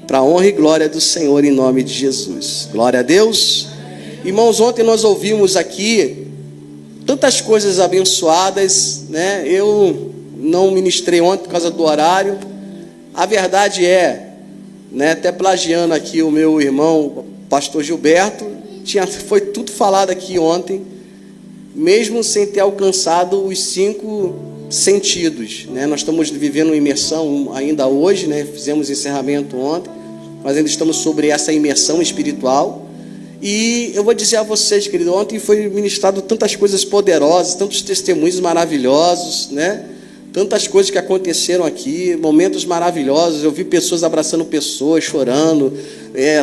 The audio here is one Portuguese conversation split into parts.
para a honra e glória do Senhor, em nome de Jesus. Glória a Deus. Irmãos, ontem nós ouvimos aqui tantas coisas abençoadas, né? Eu não ministrei ontem por causa do horário. A verdade é, né, até plagiando aqui o meu irmão, pastor Gilberto, foi tudo falado aqui ontem, mesmo sem ter alcançado os 5 sentidos, né? Nós estamos vivendo uma imersão ainda hoje, né? Fizemos encerramento ontem, mas ainda estamos sobre essa imersão espiritual. E eu vou dizer a vocês, querido, ontem foi ministrado tantas coisas poderosas, tantos testemunhos maravilhosos, né? Tantas coisas que aconteceram aqui, momentos maravilhosos. Eu vi pessoas abraçando pessoas, chorando.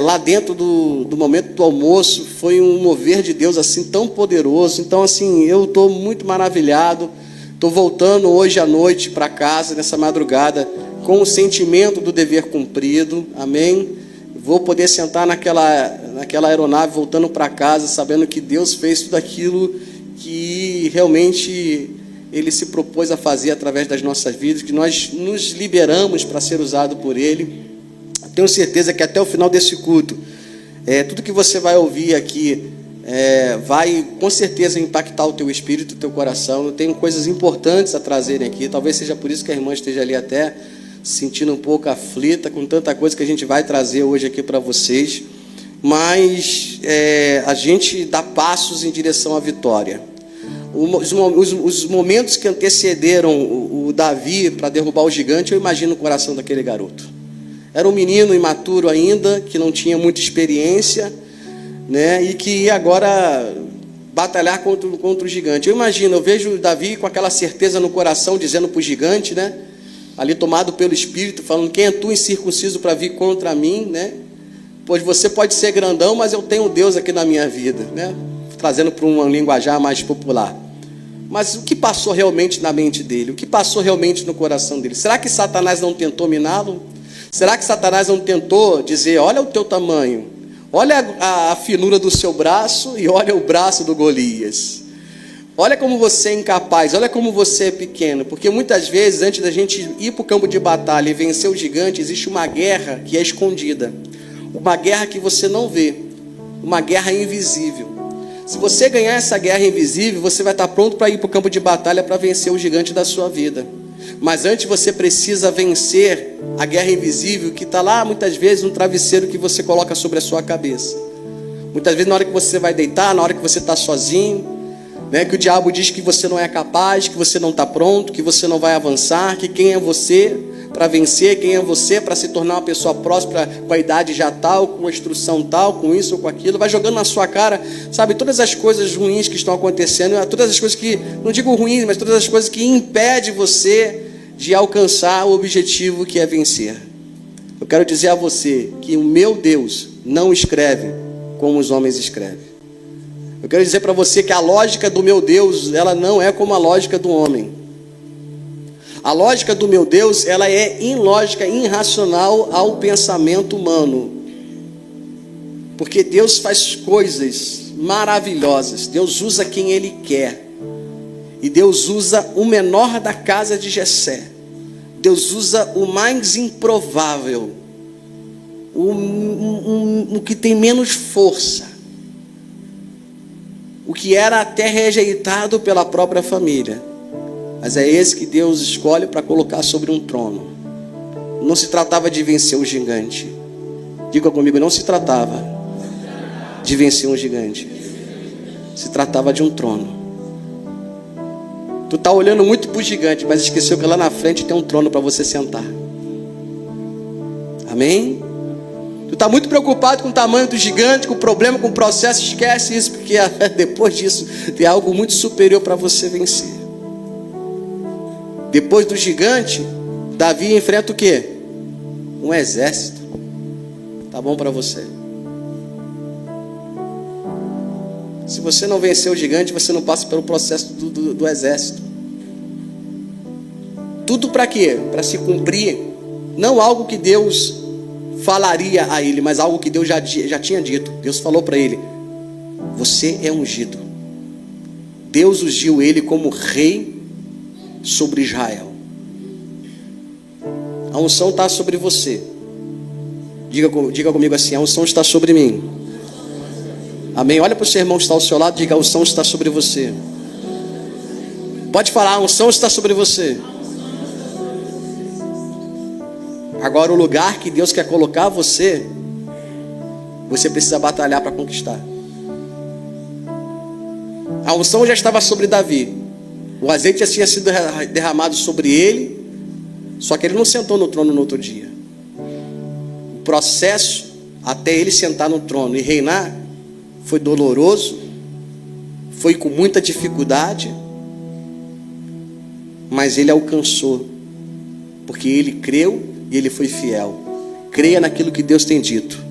Lá dentro do momento do almoço, foi um mover de Deus assim tão poderoso. Então, assim, eu estou muito maravilhado. Estou voltando hoje à noite para casa, nessa madrugada, com o sentimento do dever cumprido. Amém? Vou poder sentar naquela aeronave, voltando para casa, sabendo que Deus fez tudo aquilo que realmente Ele se propôs a fazer através das nossas vidas, que nós nos liberamos para ser usado por Ele. Tenho certeza que até o final desse culto, tudo que você vai ouvir aqui vai com certeza impactar o teu espírito, o teu coração. Eu tenho coisas importantes a trazerem aqui, talvez seja por isso que a irmã esteja ali até sentindo um pouco aflita com tanta coisa que a gente vai trazer hoje aqui para vocês. Mas a gente dá passos em direção à vitória. Os momentos que antecederam o Davi para derrubar o gigante, eu imagino o coração daquele garoto. Era um menino imaturo ainda, que não tinha muita experiência, né, e que ia agora batalhar contra o gigante. Eu vejo o Davi com aquela certeza no coração, dizendo para o gigante, né, ali tomado pelo Espírito, falando: quem é tu incircunciso para vir contra mim, né? Pois você pode ser grandão, mas eu tenho Deus aqui na minha vida, né? Trazendo para um linguajar mais popular. Mas o que passou realmente na mente dele? O que passou realmente no coração dele? Será que Satanás não tentou miná-lo? Será que Satanás não tentou dizer: olha o teu tamanho, olha a finura do seu braço e olha o braço do Golias. Olha como você é incapaz, olha como você é pequeno. Porque muitas vezes, antes da gente ir para o campo de batalha e vencer o gigante, existe uma guerra que é escondida. Uma guerra que você não vê. Uma guerra invisível. Se você ganhar essa guerra invisível, você vai estar pronto para ir para o campo de batalha para vencer o gigante da sua vida. Mas antes você precisa vencer a guerra invisível que está lá muitas vezes no travesseiro que você coloca sobre a sua cabeça. Muitas vezes na hora que você vai deitar, na hora que você está sozinho, né, que o diabo diz que você não é capaz, que você não está pronto, que você não vai avançar, que quem é você para vencer, quem é você para se tornar uma pessoa próspera com a idade já tal, com a instrução tal, com isso ou com aquilo, vai jogando na sua cara, sabe, todas as coisas ruins que estão acontecendo, todas as coisas que, não digo ruins, mas todas as coisas que impedem você de alcançar o objetivo que é vencer. Eu quero dizer a você que o meu Deus não escreve como os homens escrevem. Eu quero dizer para você que a lógica do meu Deus, ela não é como a lógica do homem. A lógica do meu Deus, ela é ilógica, irracional ao pensamento humano. Porque Deus faz coisas maravilhosas. Deus usa quem Ele quer. E Deus usa o menor da casa de Jessé. Deus usa o mais improvável. O que tem menos força. O que era até rejeitado pela própria família. Mas é esse que Deus escolhe para colocar sobre um trono. Não se tratava de vencer o gigante. Diga comigo, não se tratava de vencer um gigante. Se tratava de um trono. Tu está olhando muito para o gigante, mas esqueceu que lá na frente tem um trono para você sentar. Amém? Tu está muito preocupado com o tamanho do gigante, com o problema, com o processo. Esquece isso, porque depois disso tem algo muito superior para você vencer. Depois do gigante, Davi enfrenta o quê? Um exército. Tá bom para você? Se você não vencer o gigante, você não passa pelo processo do exército. Tudo para quê? Para se cumprir, não algo que Deus falaria a ele, mas algo que Deus já tinha dito. Deus falou para ele: você é ungido. Deus ungiu ele como rei sobre Israel. A unção está sobre você. Diga comigo assim: a unção está sobre mim. Amém? Olha para o seu irmão que está ao seu lado, diga: a unção está sobre você. Pode falar: a unção está sobre você. Agora, o lugar que Deus quer colocar você, você precisa batalhar para conquistar. A unção já estava sobre Davi. O azeite já tinha sido derramado sobre ele. Só que ele não sentou no trono no outro dia. O processo até ele sentar no trono e reinar foi doloroso, foi com muita dificuldade, mas ele alcançou, porque ele creu e ele foi fiel. Creia naquilo que Deus tem dito.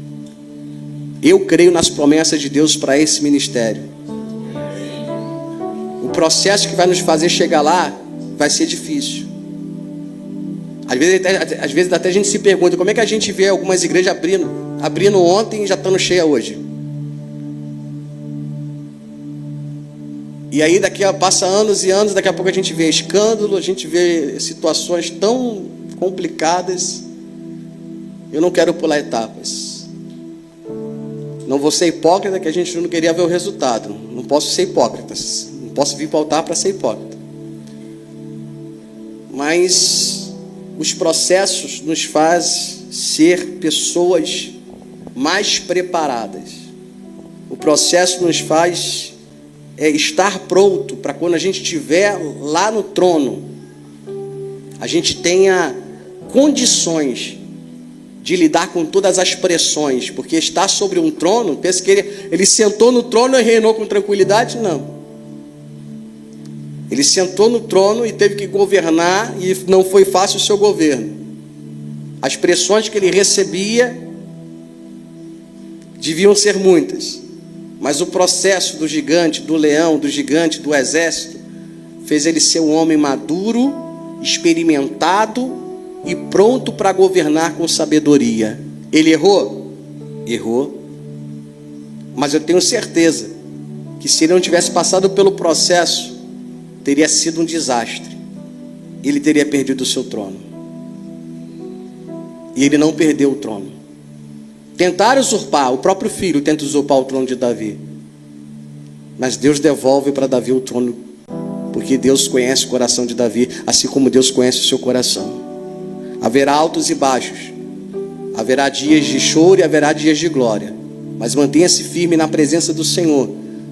Eu creio nas promessas de Deus para esse ministério. O processo que vai nos fazer chegar lá vai ser difícil. Às vezes até a gente se pergunta: como é que a gente vê algumas igrejas abrindo ontem e já estando cheia hoje? E aí passa anos e anos, daqui a pouco a gente vê escândalo, a gente vê situações tão complicadas. Eu não quero pular etapas. Não vou ser hipócrita, que a gente não queria ver o resultado. Não posso ser hipócrita. Não posso vir para o altar para ser hipócrita. Mas os processos nos fazem ser pessoas mais preparadas. O processo nos faz estar pronto para quando a gente estiver lá no trono, a gente tenha condições de lidar com todas as pressões, porque estar sobre um trono, pensa que ele sentou no trono e reinou com tranquilidade? Não. Ele sentou no trono e teve que governar, e não foi fácil o seu governo. As pressões que ele recebia deviam ser muitas, mas o processo do gigante, do leão, do gigante, do exército, fez ele ser um homem maduro, experimentado e pronto para governar com sabedoria. Ele errou? Errou. Mas eu tenho certeza que se ele não tivesse passado pelo processo, teria sido um desastre. Ele teria perdido o seu trono. E ele não perdeu o trono. Tentaram usurpar, o próprio filho tenta usurpar o trono de Davi. Mas Deus devolve para Davi o trono, porque Deus conhece o coração de Davi, assim como Deus conhece o seu coração. Haverá altos e baixos, haverá dias de choro e haverá dias de glória, mas mantenha-se firme na presença do Senhor,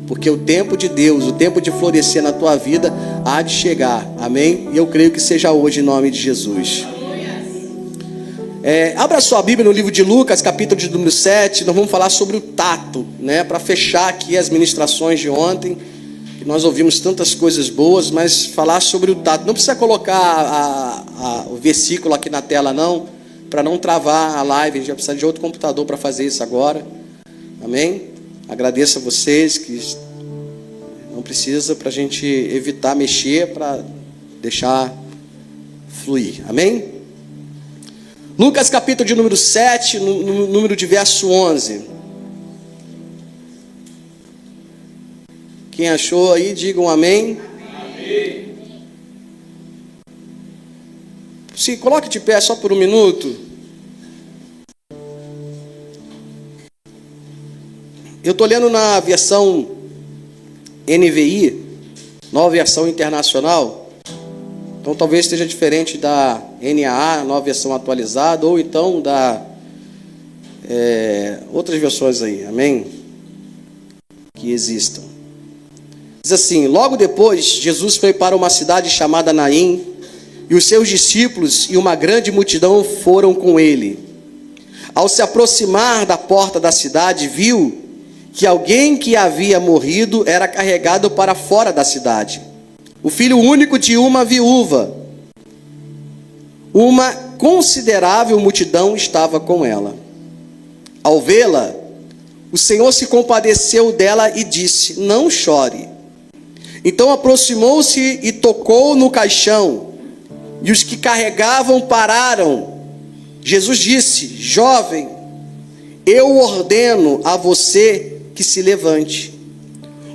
porque o tempo de Deus, o tempo de florescer na tua vida há de chegar. Amém? E eu creio que seja hoje, em nome de Jesus. Abra sua Bíblia no livro de Lucas, capítulo de número 7. Nós vamos falar sobre o tato, né? Para fechar aqui as ministrações de ontem, que nós ouvimos tantas coisas boas, mas falar sobre o tato. Não precisa colocar o versículo aqui na tela não, para não travar a live. A gente vai precisar de outro computador para fazer isso agora. Amém? Agradeço a vocês, que não precisa, para a gente evitar mexer, para deixar fluir. Amém? Lucas capítulo de número 7, no número de verso 11. Quem achou aí, digam amém. Amém. Se coloque de pé só por um minuto. Eu estou lendo na versão NVI, nova versão internacional. Então talvez esteja diferente da NAA, nova versão atualizada, ou então da outras versões aí, amém? Que existam. Diz assim: logo depois, Jesus foi para uma cidade chamada Naim, e os seus discípulos e uma grande multidão foram com ele. Ao se aproximar da porta da cidade, viu que alguém que havia morrido era carregado para fora da cidade. O filho único de uma viúva. Uma considerável multidão estava com ela. Ao vê-la, o Senhor se compadeceu dela e disse: não chore. Então aproximou-se e tocou no caixão, e os que carregavam pararam. Jesus disse: jovem, eu ordeno a você que se levante.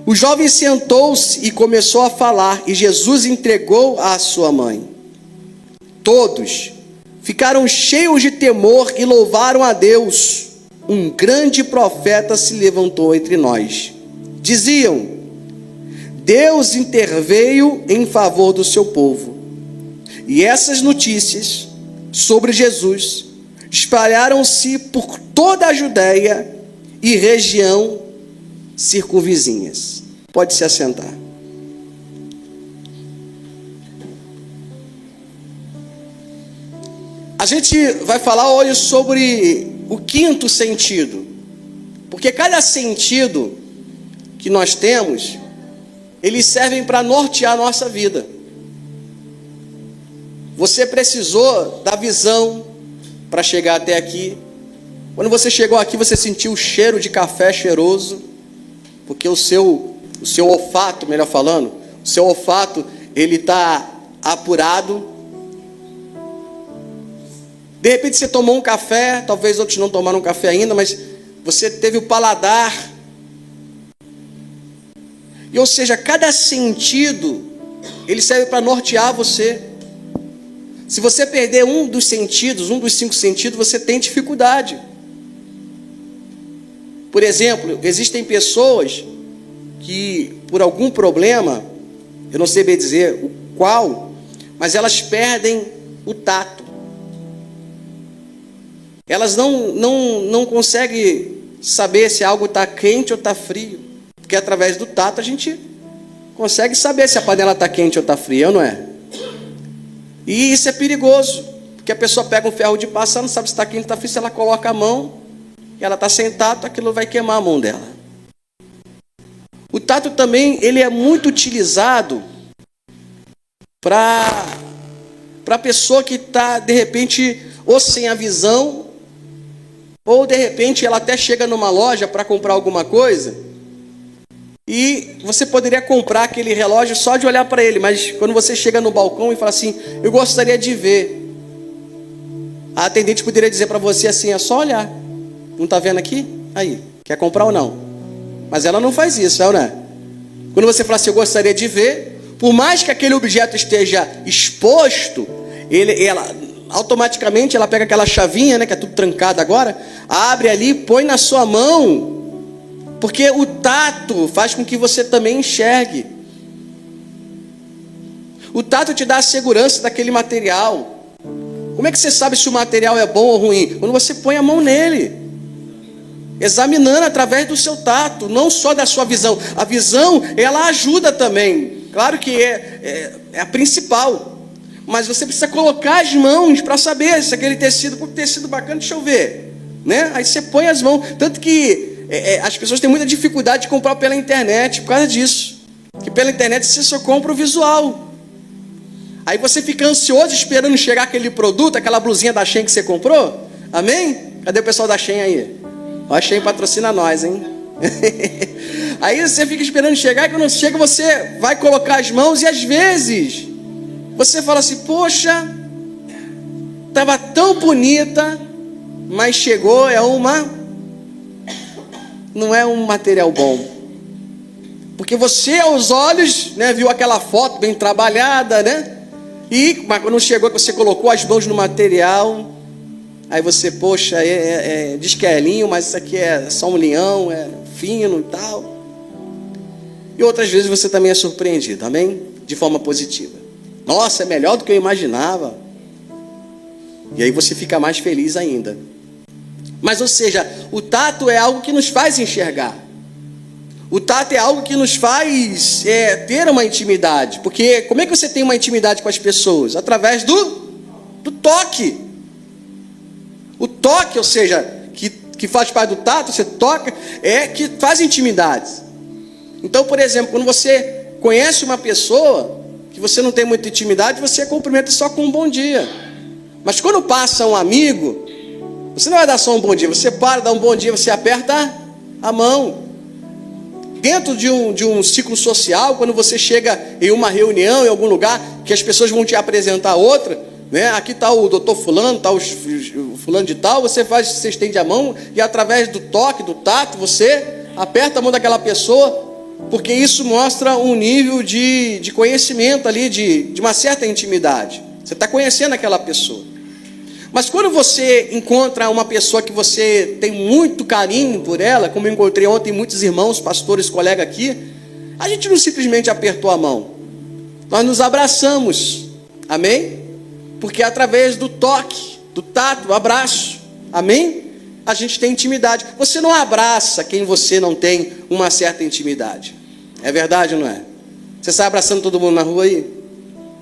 O jovem sentou-se e começou a falar, e Jesus entregou a sua mãe. Todos, ficaram cheios de temor e louvaram a Deus. Um grande profeta se levantou entre nós. Diziam: Deus interveio em favor do seu povo. E essas notícias sobre Jesus espalharam-se por toda a Judéia e região circunvizinhas. Pode se assentar. A gente vai falar hoje sobre o quinto sentido, porque cada sentido que nós temos, eles servem para nortear a nossa vida. Você precisou da visão para chegar até aqui. Quando você chegou aqui, você sentiu o cheiro de café cheiroso, porque o seu olfato, melhor falando, o seu olfato, ele está apurado. De repente você tomou um café, talvez outros não tomaram café ainda, mas você teve o paladar. E, ou seja, cada sentido, ele serve para nortear você. Se você perder um dos sentidos, um dos 5 sentidos, você tem dificuldade. Por exemplo, existem pessoas que, por algum problema, eu não sei bem dizer o qual, mas elas perdem o tato. Elas não conseguem saber se algo está quente ou está frio. Porque através do tato a gente consegue saber se a panela está quente ou está fria, não é? E isso é perigoso. Porque a pessoa pega um ferro de passar, não sabe se está quente ou está frio. Se ela coloca a mão e ela está sem tato, aquilo vai queimar a mão dela. O tato também, ele é muito utilizado para a pessoa que está, de repente, ou sem a visão, ou de repente ela até chega numa loja para comprar alguma coisa, e você poderia comprar aquele relógio só de olhar para ele, mas quando você chega no balcão e fala assim, eu gostaria de ver, a atendente poderia dizer para você assim, é só olhar, não está vendo aqui? Aí, quer comprar ou não? Mas ela não faz isso, não é? Quando você fala assim, eu gostaria de ver, por mais que aquele objeto esteja exposto, ela automaticamente ela pega aquela chavinha, né, que é tudo trancado agora, abre ali, põe na sua mão, porque o tato faz com que você também enxergue. O tato te dá a segurança daquele material. Como é que você sabe se o material é bom ou ruim? Quando você põe a mão nele, examinando através do seu tato, não só da sua visão. A visão, ela ajuda também, claro que é a principal. Mas você precisa colocar as mãos para saber se aquele tecido, porque tecido bacana, deixa eu ver, né? Aí você põe as mãos, tanto que as pessoas têm muita dificuldade de comprar pela internet por causa disso, que pela internet você só compra o visual. Aí você fica ansioso esperando chegar aquele produto, aquela blusinha da Shein que você comprou, amém? Cadê o pessoal da Shein aí? Ó, a Shein patrocina nós, hein? Aí você fica esperando chegar, e quando chega você vai colocar as mãos, e às vezes você fala assim, poxa, estava tão bonita, mas chegou, não é um material bom. Porque você, aos olhos, né, viu aquela foto bem trabalhada, né? Mas quando chegou que você colocou as mãos no material, aí você, poxa, diz que é linho, mas isso aqui é só um linhão, é fino e tal. E outras vezes você também é surpreendido, amém? De forma positiva. Nossa, é melhor do que eu imaginava. E aí você fica mais feliz ainda. Mas, ou seja, o tato é algo que nos faz enxergar. O tato é algo que nos faz ter uma intimidade. Porque como é que você tem uma intimidade com as pessoas? Através do toque. O toque, ou seja, que faz parte do tato, você toca, que faz intimidade. Então, por exemplo, quando você conhece uma pessoa que você não tem muita intimidade, você cumprimenta só com um bom dia. Mas quando passa um amigo, você não vai dar só um bom dia, você para, dá um bom dia, você aperta a mão. Dentro de um ciclo social, quando você chega em uma reunião, em algum lugar, que as pessoas vão te apresentar outra, né? Aqui está o doutor fulano, está o fulano de tal, você estende a mão, e através do toque, do tato, você aperta a mão daquela pessoa, porque isso mostra um nível de conhecimento ali, de uma certa intimidade. Você está conhecendo aquela pessoa. Mas quando você encontra uma pessoa que você tem muito carinho por ela, como eu encontrei ontem muitos irmãos, pastores, colegas aqui, a gente não simplesmente apertou a mão, nós nos abraçamos, amém? Porque através do toque, do tato, do abraço, amém? A gente tem intimidade. Você não abraça quem você não tem uma certa intimidade, é verdade ou não é? Você sai abraçando todo mundo na rua aí,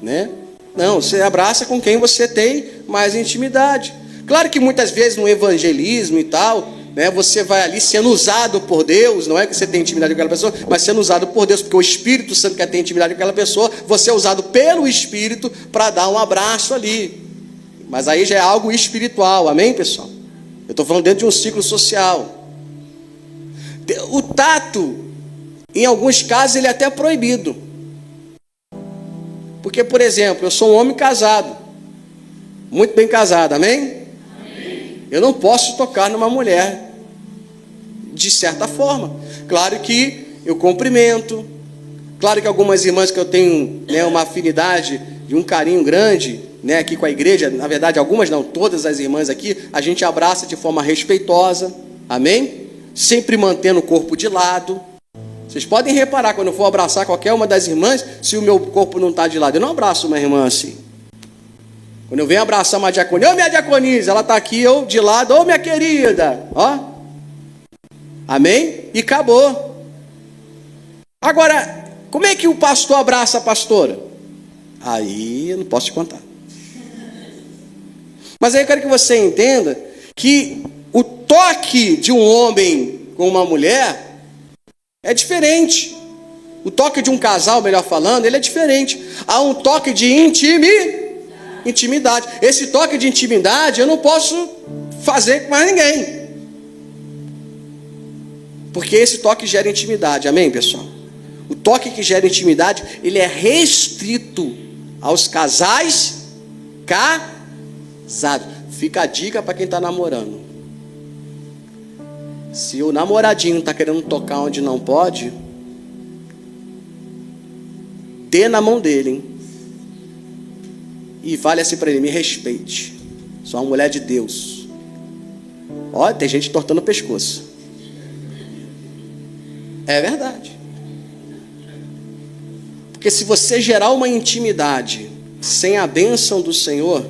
né? Não, você abraça com quem você tem mais intimidade. Claro que muitas vezes no evangelismo e tal, né, você vai ali sendo usado por Deus, não é que você tem intimidade com aquela pessoa, mas sendo usado por Deus, porque o Espírito Santo quer ter intimidade com aquela pessoa, você é usado pelo Espírito para dar um abraço ali. Mas aí já é algo espiritual, amém, pessoal? Eu estou falando dentro de um ciclo social. O tato, em alguns casos, ele é até proibido. Porque, por exemplo, eu sou um homem casado, muito bem casado, amém? Amém. Eu não posso tocar numa mulher, de certa forma. Claro que eu cumprimento, claro que algumas irmãs que eu tenho, né, uma afinidade e um carinho grande, né, aqui com a igreja, na verdade algumas não, todas as irmãs aqui, a gente abraça de forma respeitosa, amém? Sempre mantendo o corpo de lado. Vocês podem reparar, quando eu for abraçar qualquer uma das irmãs, se o meu corpo não está de lado, eu não abraço uma irmã assim. Quando eu venho abraçar uma diaconisa, ô minha diaconisa, ela está aqui, eu de lado, ô minha querida, ó, amém? E acabou. Agora, como é que o pastor abraça a pastora? Aí eu não posso te contar. Mas aí eu quero que você entenda que o toque de um homem com uma mulher é diferente. O toque de um casal, melhor falando, ele é diferente. Há um toque de intimidade. Esse toque de intimidade eu não posso fazer com mais ninguém. Porque esse toque gera intimidade, amém, pessoal? O toque que gera intimidade, ele é restrito aos casais casados. Fica a dica para quem está namorando. Se o namoradinho está querendo tocar onde não pode, dê na mão dele, hein? E fale assim para ele: me respeite, sou uma mulher de Deus. Olha, tem gente tortando o pescoço. É verdade. Porque se você gerar uma intimidade sem a bênção do Senhor,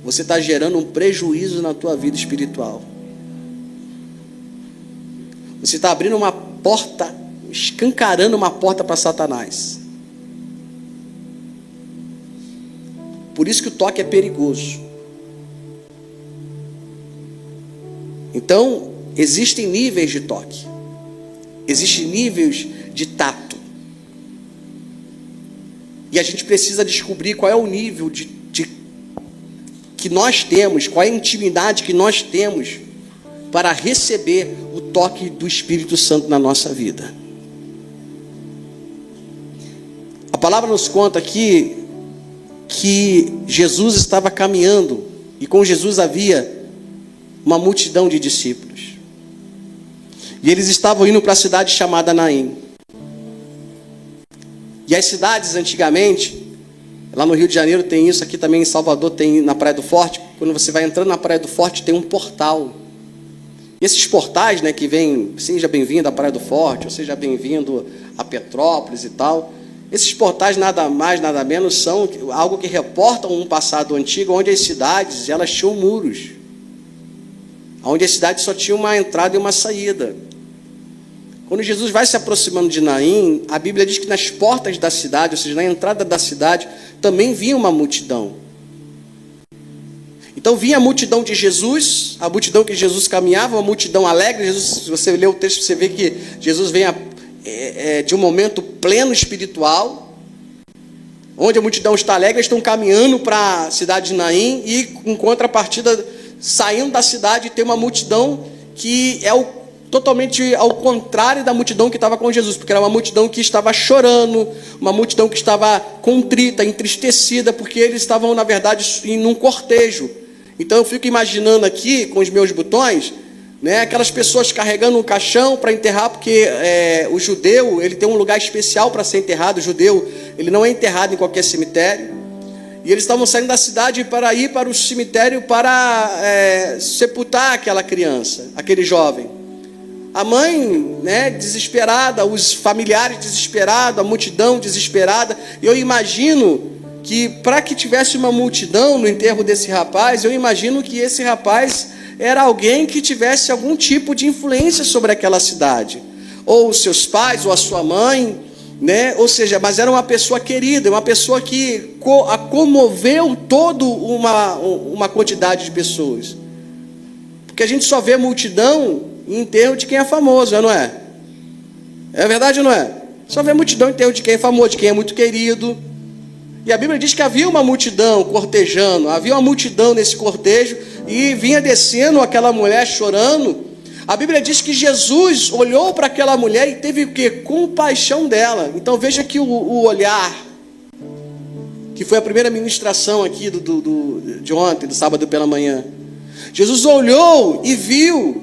você está gerando um prejuízo na tua vida espiritual. Você está abrindo uma porta, escancarando uma porta para Satanás. Por isso que o toque é perigoso. Então, existem níveis de toque. Existem níveis de tato. E a gente precisa descobrir qual é o nível que nós temos, qual é a intimidade que nós temos para receber o toque do Espírito Santo na nossa vida. A palavra nos conta aqui que Jesus estava caminhando e com Jesus havia uma multidão de discípulos. E eles estavam indo para a cidade chamada Naim. E as cidades antigamente, lá no Rio de Janeiro tem isso, aqui também em Salvador tem na Praia do Forte. Quando você vai entrando na Praia do Forte tem um portal. E esses portais, né, que vem, seja bem-vindo à Praia do Forte, ou seja bem-vindo a Petrópolis e tal, esses portais nada mais, nada menos são algo que reportam um passado antigo, onde as cidades, elas tinham muros, onde as cidades só tinham uma entrada e uma saída. Quando Jesus vai se aproximando de Naim, a Bíblia diz que nas portas da cidade, ou seja, na entrada da cidade, também vinha uma multidão. Então vinha a multidão de Jesus, a multidão que Jesus caminhava, uma multidão alegre. Jesus, se você ler o texto, você vê que Jesus vem de um momento pleno espiritual, onde a multidão está alegre, eles estão caminhando para a cidade de Naim, e em contrapartida, saindo da cidade, tem uma multidão que é totalmente ao contrário da multidão que estava com Jesus, porque era uma multidão que estava chorando, uma multidão que estava contrita, entristecida, porque eles estavam, na verdade, em um cortejo. Então eu fico imaginando aqui, com os meus botões, né, aquelas pessoas carregando um caixão para enterrar, porque o judeu, ele tem um lugar especial para ser enterrado. O judeu, ele não é enterrado em qualquer cemitério. E eles estavam saindo da cidade para ir para o cemitério para sepultar aquela criança, aquele jovem. A mãe, né, desesperada, os familiares desesperados, a multidão desesperada. Eu imagino que para que tivesse uma multidão no enterro desse rapaz, eu imagino que esse rapaz era alguém que tivesse algum tipo de influência sobre aquela cidade. Ou os seus pais, ou a sua mãe, né? Ou seja, mas era uma pessoa querida, uma pessoa que comoveu toda uma quantidade de pessoas. Porque a gente só vê multidão em enterro de quem é famoso, não é? É verdade ou não é? Só vê multidão em enterro de quem é famoso, de quem é muito querido. E a Bíblia diz que havia uma multidão cortejando, havia uma multidão nesse cortejo, e vinha descendo aquela mulher chorando. A Bíblia diz que Jesus olhou para aquela mulher e teve o quê? Compaixão dela. Então veja que o olhar, que foi a primeira ministração aqui de ontem, do sábado pela manhã. Jesus olhou e viu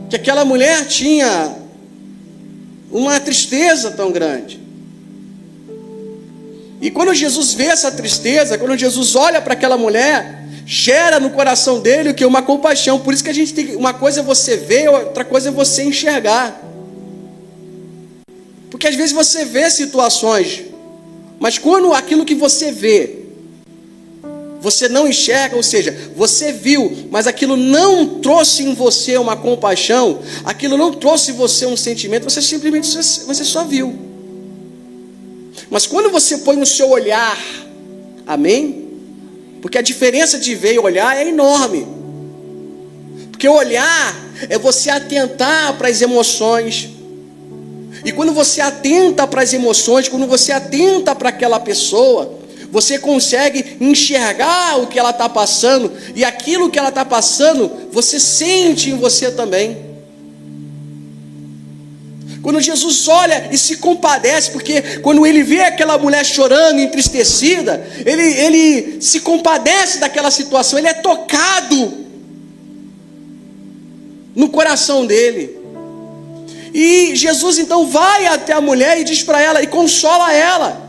que aquela mulher tinha uma tristeza tão grande. E quando Jesus vê essa tristeza, quando Jesus olha para aquela mulher, gera no coração dele o que? Uma compaixão. Por isso que a gente tem, uma coisa é você ver, outra coisa é você enxergar. Porque às vezes você vê situações, mas quando aquilo que você vê, você não enxerga, ou seja, você viu, mas aquilo não trouxe em você uma compaixão, aquilo não trouxe em você um sentimento, você simplesmente você só viu. Mas quando você põe no seu olhar, amém? Porque a diferença de ver e olhar é enorme. Porque olhar é você atentar para as emoções. E quando você atenta para as emoções, quando você atenta para aquela pessoa, você consegue enxergar o que ela está passando. E aquilo que ela está passando, você sente em você também. Quando Jesus olha e se compadece, porque quando ele vê aquela mulher chorando, entristecida, ele se compadece daquela situação, ele é tocado no coração dele. E Jesus então vai até a mulher e diz para ela, e consola ela.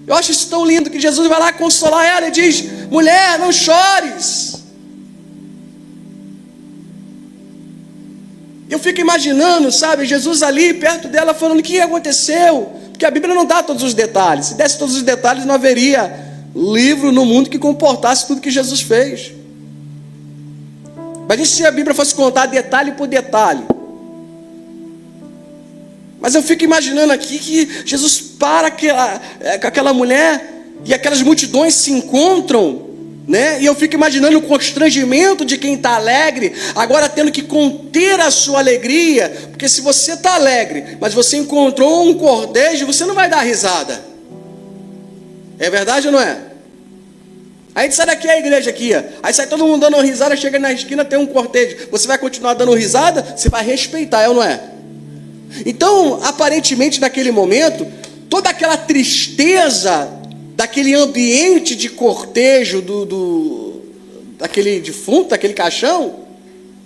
Eu acho isso tão lindo, que Jesus vai lá consolar ela e diz: mulher, não chores. Eu fico imaginando, sabe, Jesus ali perto dela falando: o que aconteceu? Porque a Bíblia não dá todos os detalhes. Se desse todos os detalhes, não haveria livro no mundo que comportasse tudo que Jesus fez. Imagina se a Bíblia fosse contar detalhe por detalhe. Mas eu fico imaginando aqui que Jesus para com aquela mulher e aquelas multidões se encontram, né? E eu fico imaginando o constrangimento de quem está alegre, agora tendo que conter a sua alegria, porque se você está alegre, mas você encontrou um cortejo, você não vai dar risada. É verdade ou não é? Aí a gente sai daqui, a igreja aqui, ó. Aí sai todo mundo dando risada, chega na esquina, tem um cortejo. Você vai continuar dando risada? Você vai respeitar, é ou não é? Então, aparentemente, naquele momento, toda aquela tristeza daquele ambiente de cortejo daquele defunto, daquele caixão,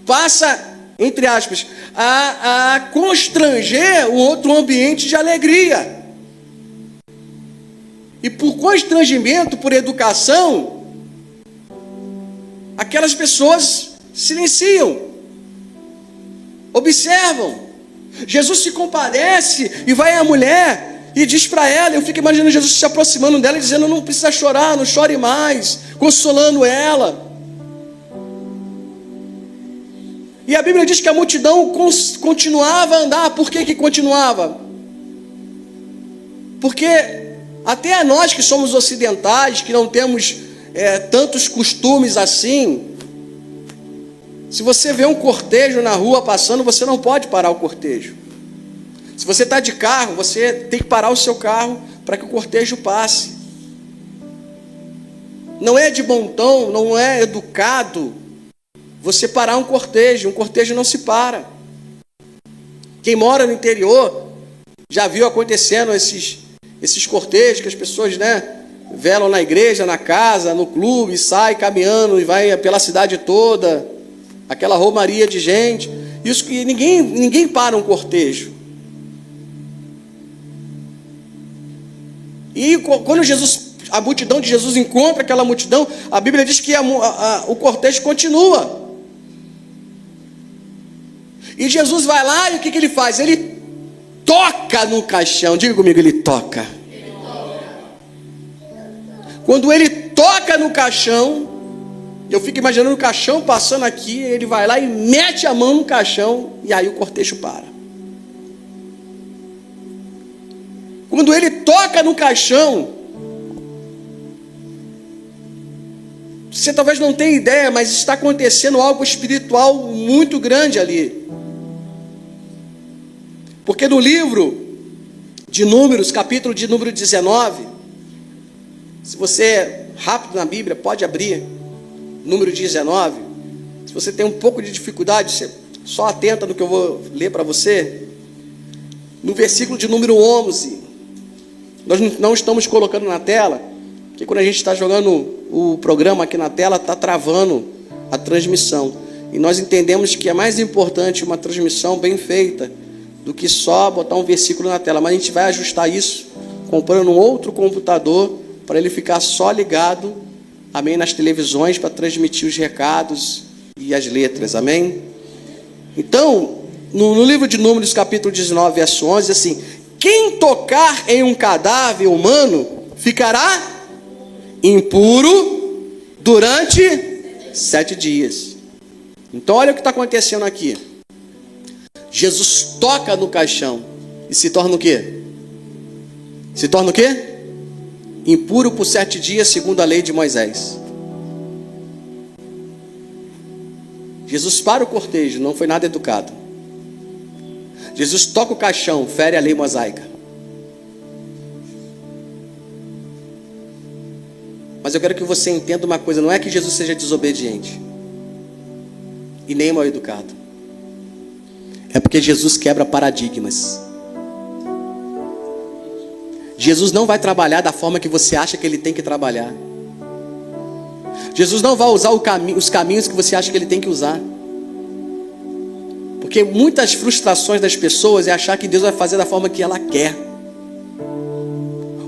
passa, entre aspas, a constranger o outro ambiente de alegria. E por constrangimento, por educação, aquelas pessoas silenciam, observam. Jesus se compadece e vai à mulher e diz para ela, eu fico imaginando Jesus se aproximando dela e dizendo: não precisa chorar, não chore mais, consolando ela. E a Bíblia diz que a multidão continuava a andar. Por que continuava? Porque até nós que somos ocidentais, que não temos tantos costumes assim, se você vê um cortejo na rua passando, você não pode parar o cortejo. Se você está de carro, você tem que parar o seu carro para que o cortejo passe. Não é de bom tom, não é educado você parar um cortejo não se para. Quem mora no interior já viu acontecendo esses cortejos que as pessoas, né, velam na igreja, na casa, no clube, sai caminhando e vai pela cidade toda, aquela romaria de gente. Isso que ninguém para um cortejo. E quando Jesus a multidão de Jesus encontra aquela multidão, a Bíblia diz que o cortejo continua. E Jesus vai lá e o que ele faz? Ele toca no caixão. Diga comigo, ele toca. Quando ele toca no caixão, eu fico imaginando o caixão passando aqui, ele vai lá e mete a mão no caixão, e aí o cortejo para. Quando ele toca no caixão, você talvez não tenha ideia, mas está acontecendo algo espiritual muito grande ali. Porque no livro de Números, capítulo de número 19, se você é rápido na Bíblia, pode abrir, número 19. Se você tem um pouco de dificuldade, você só atenta no que eu vou ler para você. No versículo de número 11, nós não estamos colocando na tela, porque quando a gente está jogando o programa aqui na tela, está travando a transmissão. E nós entendemos que é mais importante uma transmissão bem feita do que só botar um versículo na tela. Mas a gente vai ajustar isso, comprando um outro computador, para ele ficar só ligado, amém, nas televisões, para transmitir os recados e as letras, amém? Então, no livro de Números, capítulo 19, verso 11, assim: quem tocar em um cadáver humano ficará impuro durante 7 dias. Então olha o que está acontecendo aqui. Jesus toca no caixão e se torna o quê? Se torna o quê? Impuro por 7 dias, segundo a lei de Moisés. Jesus para o cortejo, não foi nada educado. Jesus toca o caixão, fere a lei mosaica. Mas eu quero que você entenda uma coisa: não é que Jesus seja desobediente e nem mal educado. É porque Jesus quebra paradigmas. Jesus não vai trabalhar da forma que você acha que ele tem que trabalhar. Jesus não vai usar os caminhos que você acha que ele tem que usar. Porque muitas frustrações das pessoas é achar que Deus vai fazer da forma que ela quer,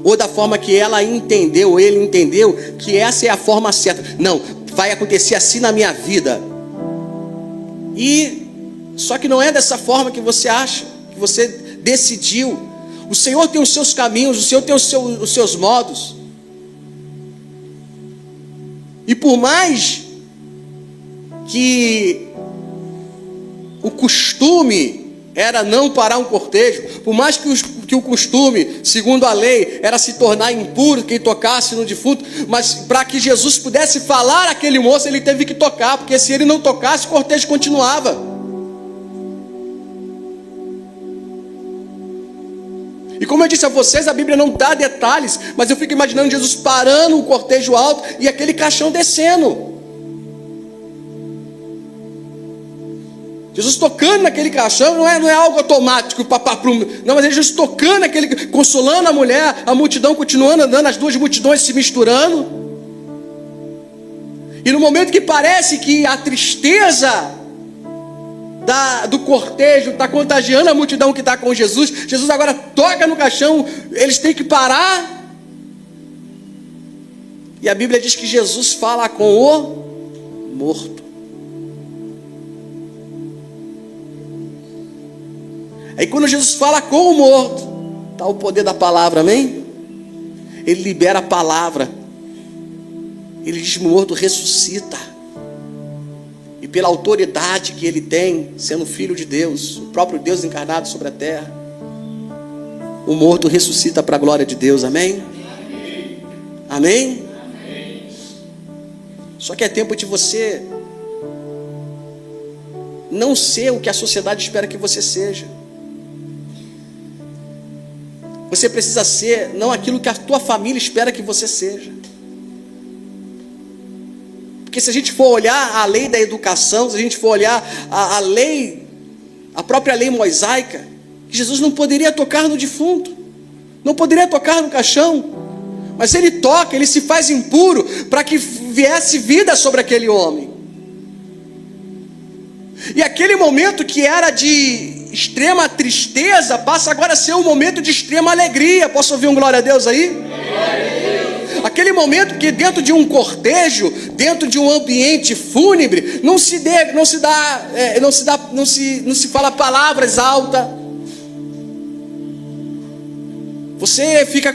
ou da forma que ela entendeu, ou ele entendeu que essa é a forma certa. Não, vai acontecer assim na minha vida. Só que não é dessa forma que você acha, que você decidiu. O Senhor tem os seus caminhos, o Senhor tem os seus modos. E por mais que o costume era não parar um cortejo, por mais que o costume, segundo a lei, era se tornar impuro quem tocasse no defunto, mas para que Jesus pudesse falar àquele moço, ele teve que tocar, porque se ele não tocasse, o cortejo continuava. E como eu disse a vocês, a Bíblia não dá detalhes, mas eu fico imaginando Jesus parando o cortejo alto e aquele caixão descendo. Jesus tocando naquele caixão não é algo automático, não, mas é Jesus tocando consolando a mulher, a multidão continuando andando, as duas multidões se misturando. E no momento que parece que a tristeza do cortejo está contagiando a multidão que está com Jesus, Jesus agora toca no caixão, eles têm que parar. E a Bíblia diz que Jesus fala com o morto. Aí quando Jesus fala com o morto, está o poder da palavra, amém? Ele libera a palavra. Ele diz: o morto ressuscita. E pela autoridade que ele tem, sendo filho de Deus, o próprio Deus encarnado sobre a terra, o morto ressuscita para a glória de Deus, amém? Amém? Amém? Só que é tempo de você não ser o que a sociedade espera que você seja. Você precisa ser não aquilo que a tua família espera que você seja. Porque se a gente for olhar a lei da educação, se a gente for olhar a lei, a própria lei mosaica, Jesus não poderia tocar no defunto, não poderia tocar no caixão, mas ele toca, ele se faz impuro para que viesse vida sobre aquele homem. E aquele momento que era de extrema tristeza passa agora a ser um momento de extrema alegria. Posso ouvir um glória a Deus aí? Aquele momento que dentro de um cortejo, dentro de um ambiente fúnebre, não se fala palavras altas. Você fica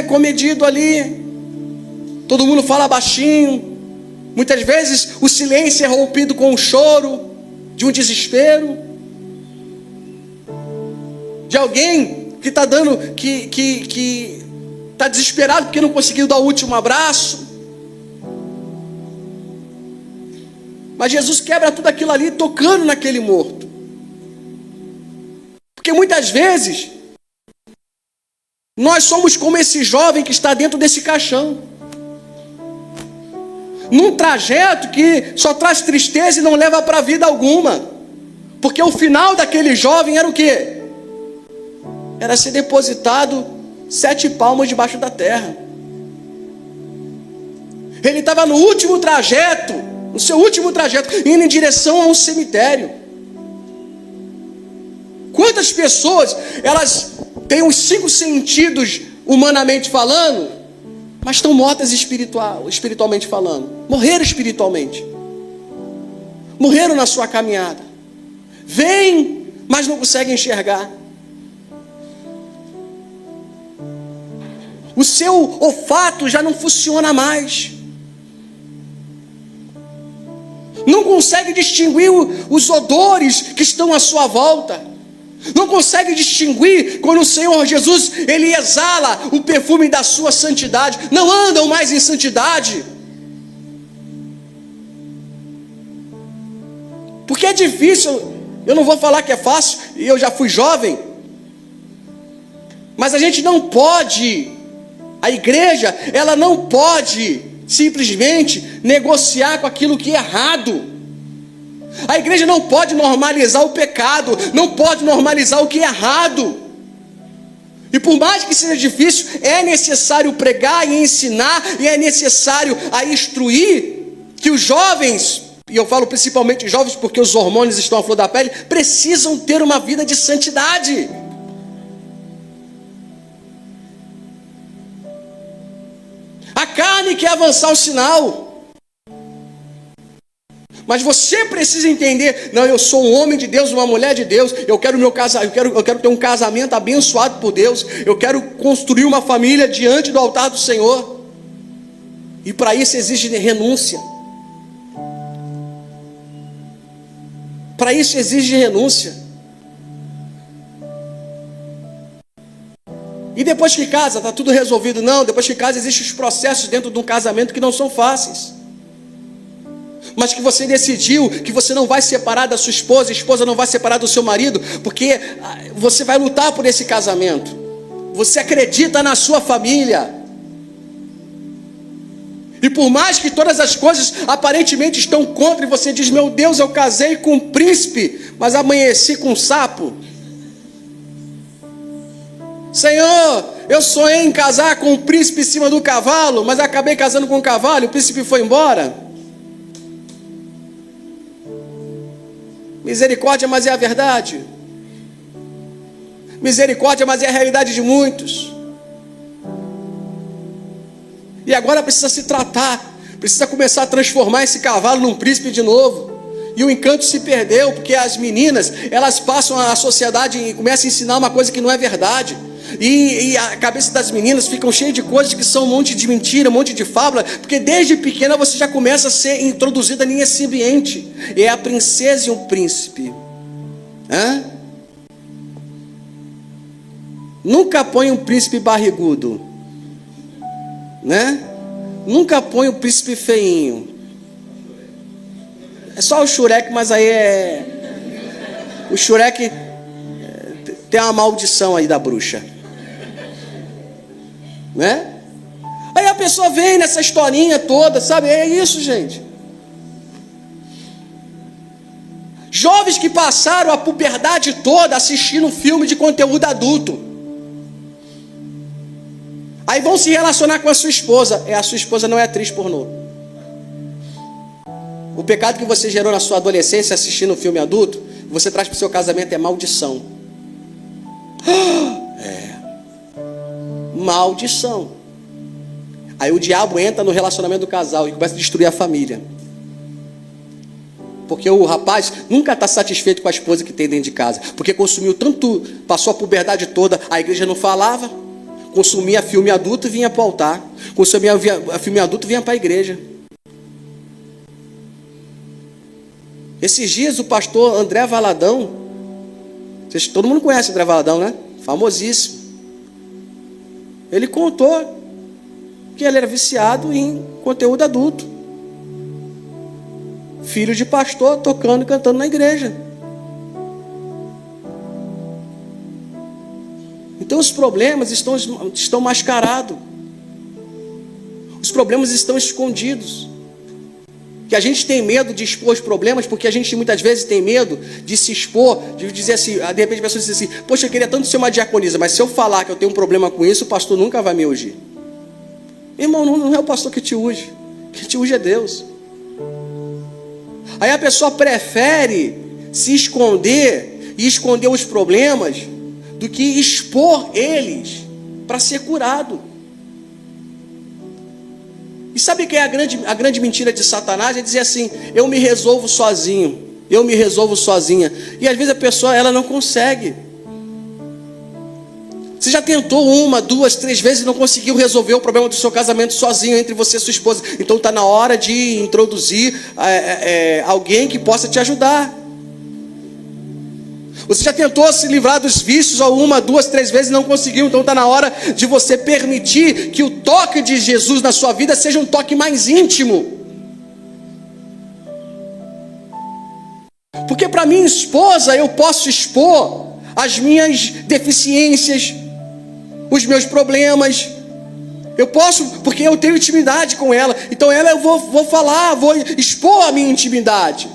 comedido ali. Todo mundo fala baixinho. Muitas vezes o silêncio é rompido com um choro, de um desespero, de alguém que está está desesperado porque não conseguiu dar o último abraço. Mas Jesus quebra tudo aquilo ali, tocando naquele morto. Porque muitas vezes nós somos como esse jovem que está dentro desse caixão, num trajeto que só traz tristeza e não leva para a vida alguma. Porque o final daquele jovem era o quê? Era ser depositado 7 palmos debaixo da terra. Ele estava no último trajeto, no seu último trajeto, indo em direção a um cemitério. Quantas pessoas, elas têm os 5 sentidos humanamente falando, mas estão mortas espiritualmente falando. Morreram espiritualmente. Morreram na sua caminhada. Vêm, mas não conseguem enxergar. O seu olfato já não funciona mais. Não consegue distinguir os odores que estão à sua volta. Não consegue distinguir quando o Senhor Jesus, Ele exala o perfume da sua santidade. Não andam mais em santidade. Porque é difícil. Eu não vou falar que é fácil, e eu já fui jovem. Mas a gente não pode, a igreja, ela não pode simplesmente negociar com aquilo que é errado. A igreja não pode normalizar o pecado, não pode normalizar o que é errado. E por mais que seja difícil, é necessário pregar e ensinar, e é necessário instruir que os jovens, e eu falo principalmente jovens porque os hormônios estão à flor da pele, precisam ter uma vida de santidade. A carne quer avançar o sinal. Mas você precisa entender, não, eu sou um homem de Deus, uma mulher de Deus, eu quero ter um casamento abençoado por Deus, eu quero construir uma família diante do altar do Senhor. E para isso exige renúncia. Para isso exige renúncia. E depois que casa, está tudo resolvido? Não, depois que casa existem os processos dentro de um casamento que não são fáceis. Mas que você decidiu que você não vai separar da sua esposa, a esposa não vai separar do seu marido, porque você vai lutar por esse casamento. Você acredita na sua família. E por mais que todas as coisas aparentemente estão contra, e você diz, meu Deus, eu casei com um príncipe, mas amanheci com um sapo. Senhor, eu sonhei em casar com um príncipe em cima do cavalo, mas acabei casando com um cavalo e o príncipe foi embora. Misericórdia, mas é a verdade. Misericórdia, mas é a realidade de muitos. E agora precisa se tratar, precisa começar a transformar esse cavalo num príncipe de novo. E o encanto se perdeu, porque as meninas, elas passam a sociedade e começam a ensinar uma coisa que não é verdade. E a cabeça das meninas ficam cheia de coisas que são um monte de mentira, um monte de fábula, porque desde pequena você já começa a ser introduzida nesse ambiente. E é a princesa e o príncipe. Nunca põe um príncipe barrigudo, né? Nunca põe um príncipe feinho. É só o Shurek, mas aí o Shurek tem uma maldição aí da bruxa, né? Aí a pessoa vem nessa historinha toda, sabe? É isso, gente. Jovens que passaram a puberdade toda assistindo um filme de conteúdo adulto. Aí vão se relacionar com a sua esposa. A sua esposa não é atriz pornô. O pecado que você gerou na sua adolescência assistindo um filme adulto, você traz para o seu casamento é maldição. Maldição. Aí o diabo entra no relacionamento do casal e começa a destruir a família. Porque o rapaz nunca está satisfeito com a esposa que tem dentro de casa. Porque consumiu tanto, passou a puberdade toda, a igreja não falava. Consumia filme adulto e vinha para o altar. Consumia filme adulto e vinha para a igreja. Esses dias o pastor André Valadão, todo mundo conhece o André Valadão, né? Famosíssimo. Ele contou que ele era viciado em conteúdo adulto. Filho de pastor, tocando e cantando na igreja. Então os problemas estão mascarados. Os problemas estão escondidos. Que a gente tem medo de expor os problemas, porque a gente muitas vezes tem medo de se expor, de dizer assim, de repente a pessoa diz assim, poxa, eu queria tanto ser uma diaconisa, mas se eu falar que eu tenho um problema com isso, o pastor nunca vai me ungir. Irmão, não é o pastor que te unge. Quem te unge é Deus. Aí a pessoa prefere se esconder e esconder os problemas do que expor eles para ser curado. E sabe que é a grande mentira de Satanás? É dizer assim, eu me resolvo sozinho, eu me resolvo sozinha. E às vezes a pessoa ela não consegue. Você já tentou 1, 2, 3 vezes e não conseguiu resolver o problema do seu casamento sozinho entre você e sua esposa. Então está na hora de introduzir alguém que possa te ajudar. Você já tentou se livrar dos vícios 1, 2, 3 vezes e não conseguiu. Então está na hora de você permitir que o toque de Jesus na sua vida seja um toque mais íntimo. Porque para minha esposa eu posso expor as minhas deficiências, os meus problemas. Eu posso, porque eu tenho intimidade com ela. Então ela eu vou falar, vou expor a minha intimidade.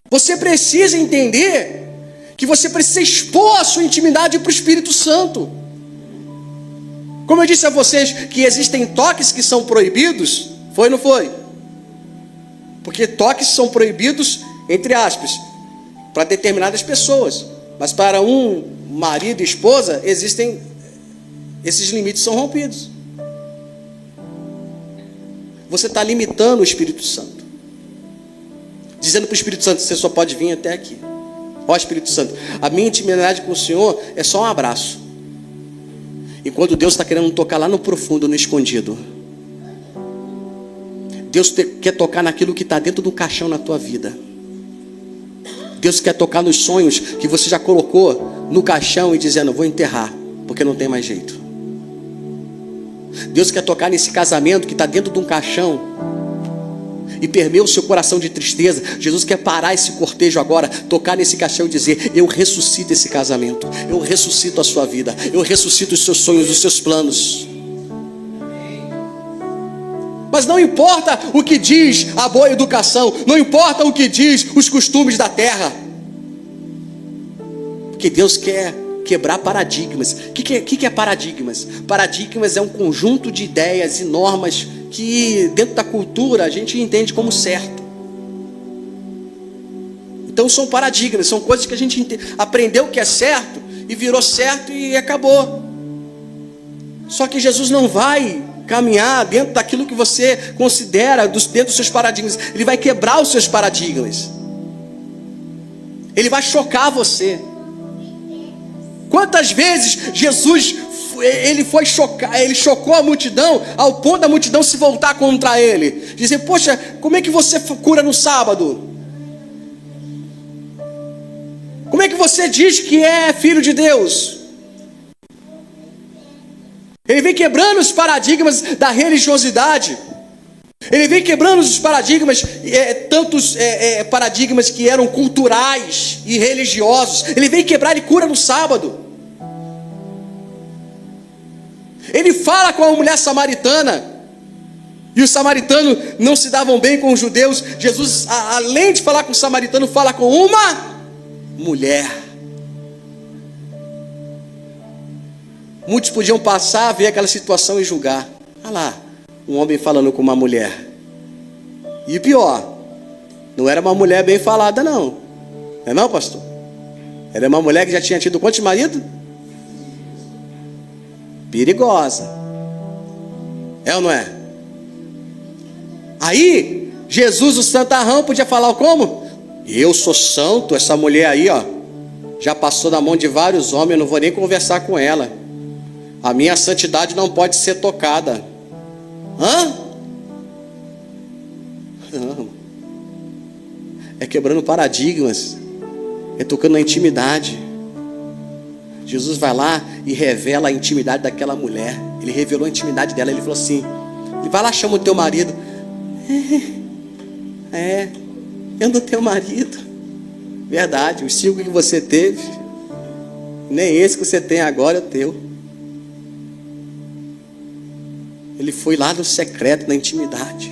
Você precisa entender que você precisa expor a sua intimidade para o Espírito Santo. Como eu disse a vocês que existem toques que são proibidos, foi ou não foi? Porque toques são proibidos, entre aspas, para determinadas pessoas. Mas para um marido e esposa, esses limites são rompidos. Você está limitando o Espírito Santo. Dizendo para o Espírito Santo, você só pode vir até aqui. Ó Espírito Santo, a minha intimidade com o Senhor é só um abraço. Enquanto Deus está querendo tocar lá no profundo, no escondido. Deus quer tocar naquilo que está dentro do caixão na tua vida. Deus quer tocar nos sonhos que você já colocou no caixão e dizendo, vou enterrar, porque não tem mais jeito. Deus quer tocar nesse casamento que está dentro de um caixão e permeia o seu coração de tristeza. Jesus quer parar esse cortejo agora, tocar nesse caixão e dizer, eu ressuscito esse casamento, eu ressuscito a sua vida, eu ressuscito os seus sonhos, os seus planos. Mas não importa o que diz a boa educação, não importa o que diz os costumes da terra, porque Deus quer quebrar paradigmas. O que é paradigmas? Paradigmas é um conjunto de ideias e normas que dentro da cultura a gente entende como certo. Então são paradigmas, são coisas que a gente aprendeu que é certo e virou certo e acabou. Só que Jesus não vai caminhar dentro daquilo que você considera dentro dos seus paradigmas. Ele vai quebrar os seus paradigmas. Ele vai chocar você. Quantas vezes Jesus ele chocou a multidão ao ponto da multidão se voltar contra ele, dizer, poxa, como é que você cura no sábado? Como é que você diz que é filho de Deus? Ele vem quebrando os paradigmas da religiosidade. Ele vem quebrando os paradigmas, tantos paradigmas que eram culturais e religiosos. Ele vem quebrar e cura no sábado. Ele fala com a mulher samaritana. E os samaritanos não se davam bem com os judeus. Jesus, além de falar com o samaritano, fala com uma mulher. Muitos podiam passar, ver aquela situação e julgar. Olha lá, um homem falando com uma mulher. E pior, não era uma mulher bem falada não. Não é não, pastor? Era uma mulher que já tinha tido quantos maridos? Perigosa. É ou não é? Aí, Jesus, o santarrão, podia falar como? Eu sou santo, essa mulher aí, ó, já passou na mão de vários homens, eu não vou nem conversar com ela. A minha santidade não pode ser tocada. Não. É quebrando paradigmas, é tocando na intimidade. Jesus vai lá e revela a intimidade daquela mulher. Ele revelou a intimidade dela. Ele falou assim: ele vai lá, chama o teu marido. Eu não tenho marido. Verdade, os 5 que você teve, nem esse que você tem agora é o teu. Ele foi lá no secreto, na intimidade.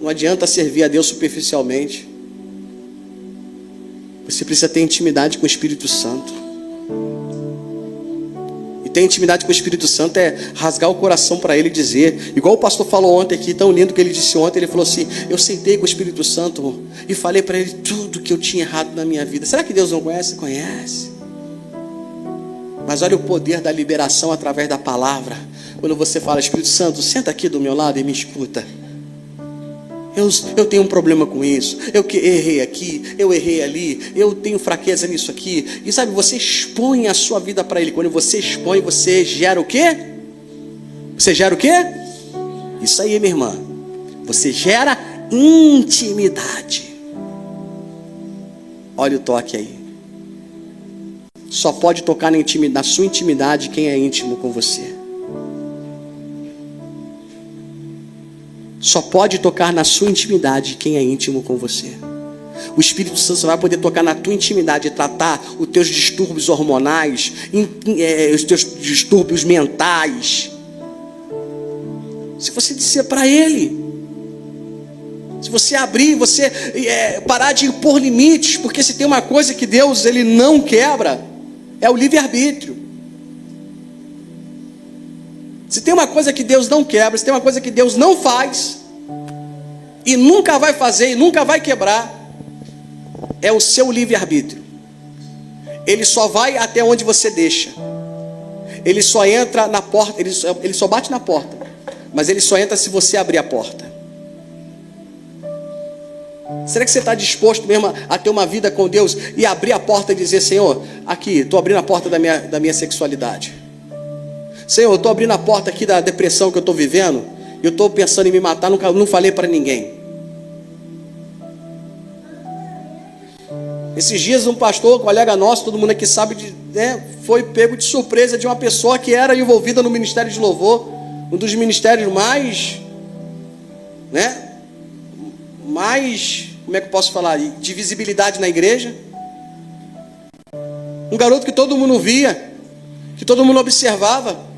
Não adianta servir a Deus superficialmente. Você precisa ter intimidade com o Espírito Santo. E ter intimidade com o Espírito Santo é rasgar o coração para Ele dizer, igual o pastor falou ontem aqui, tão lindo que ele disse ontem. Ele falou assim: eu sentei com o Espírito Santo e falei para Ele tudo que eu tinha errado na minha vida. Será que Deus não conhece? Conhece. Mas olha o poder da liberação através da palavra. Quando você fala: Espírito Santo, senta aqui do meu lado e me escuta. Eu tenho um problema com isso. Eu errei aqui, eu errei ali, eu tenho fraqueza nisso aqui. E sabe, você expõe a sua vida para Ele. Quando você expõe, você gera o quê? Você gera o quê? Isso aí, minha irmã. Você gera intimidade. Olha o toque aí. Só pode tocar na sua intimidade quem é íntimo com você. Só pode tocar na sua intimidade quem é íntimo com você. O Espírito Santo só vai poder tocar na tua intimidade e tratar os teus distúrbios hormonais, os teus distúrbios mentais, se você disser para Ele. Se você abrir, você parar de impor limites. Porque se tem uma coisa que Deus Ele não quebra, é o livre-arbítrio. Se tem uma coisa que Deus não quebra, se tem uma coisa que Deus não faz, e nunca vai fazer, e nunca vai quebrar, é o seu livre-arbítrio. Ele só vai até onde você deixa. Ele só entra na porta, ele só bate na porta, mas ele só entra se você abrir a porta. Será que você está disposto mesmo a ter uma vida com Deus e abrir a porta e dizer: Senhor, aqui, estou abrindo a porta da minha sexualidade. Senhor, eu estou abrindo a porta aqui da depressão que eu estou vivendo. Eu estou pensando em me matar, não falei para ninguém. Esses dias um pastor, um colega nosso, todo mundo aqui sabe, foi pego de surpresa de uma pessoa que era envolvida no ministério de louvor. Um dos ministérios mais, como é que eu posso falar? De visibilidade na igreja. Um garoto que todo mundo via, que todo mundo observava,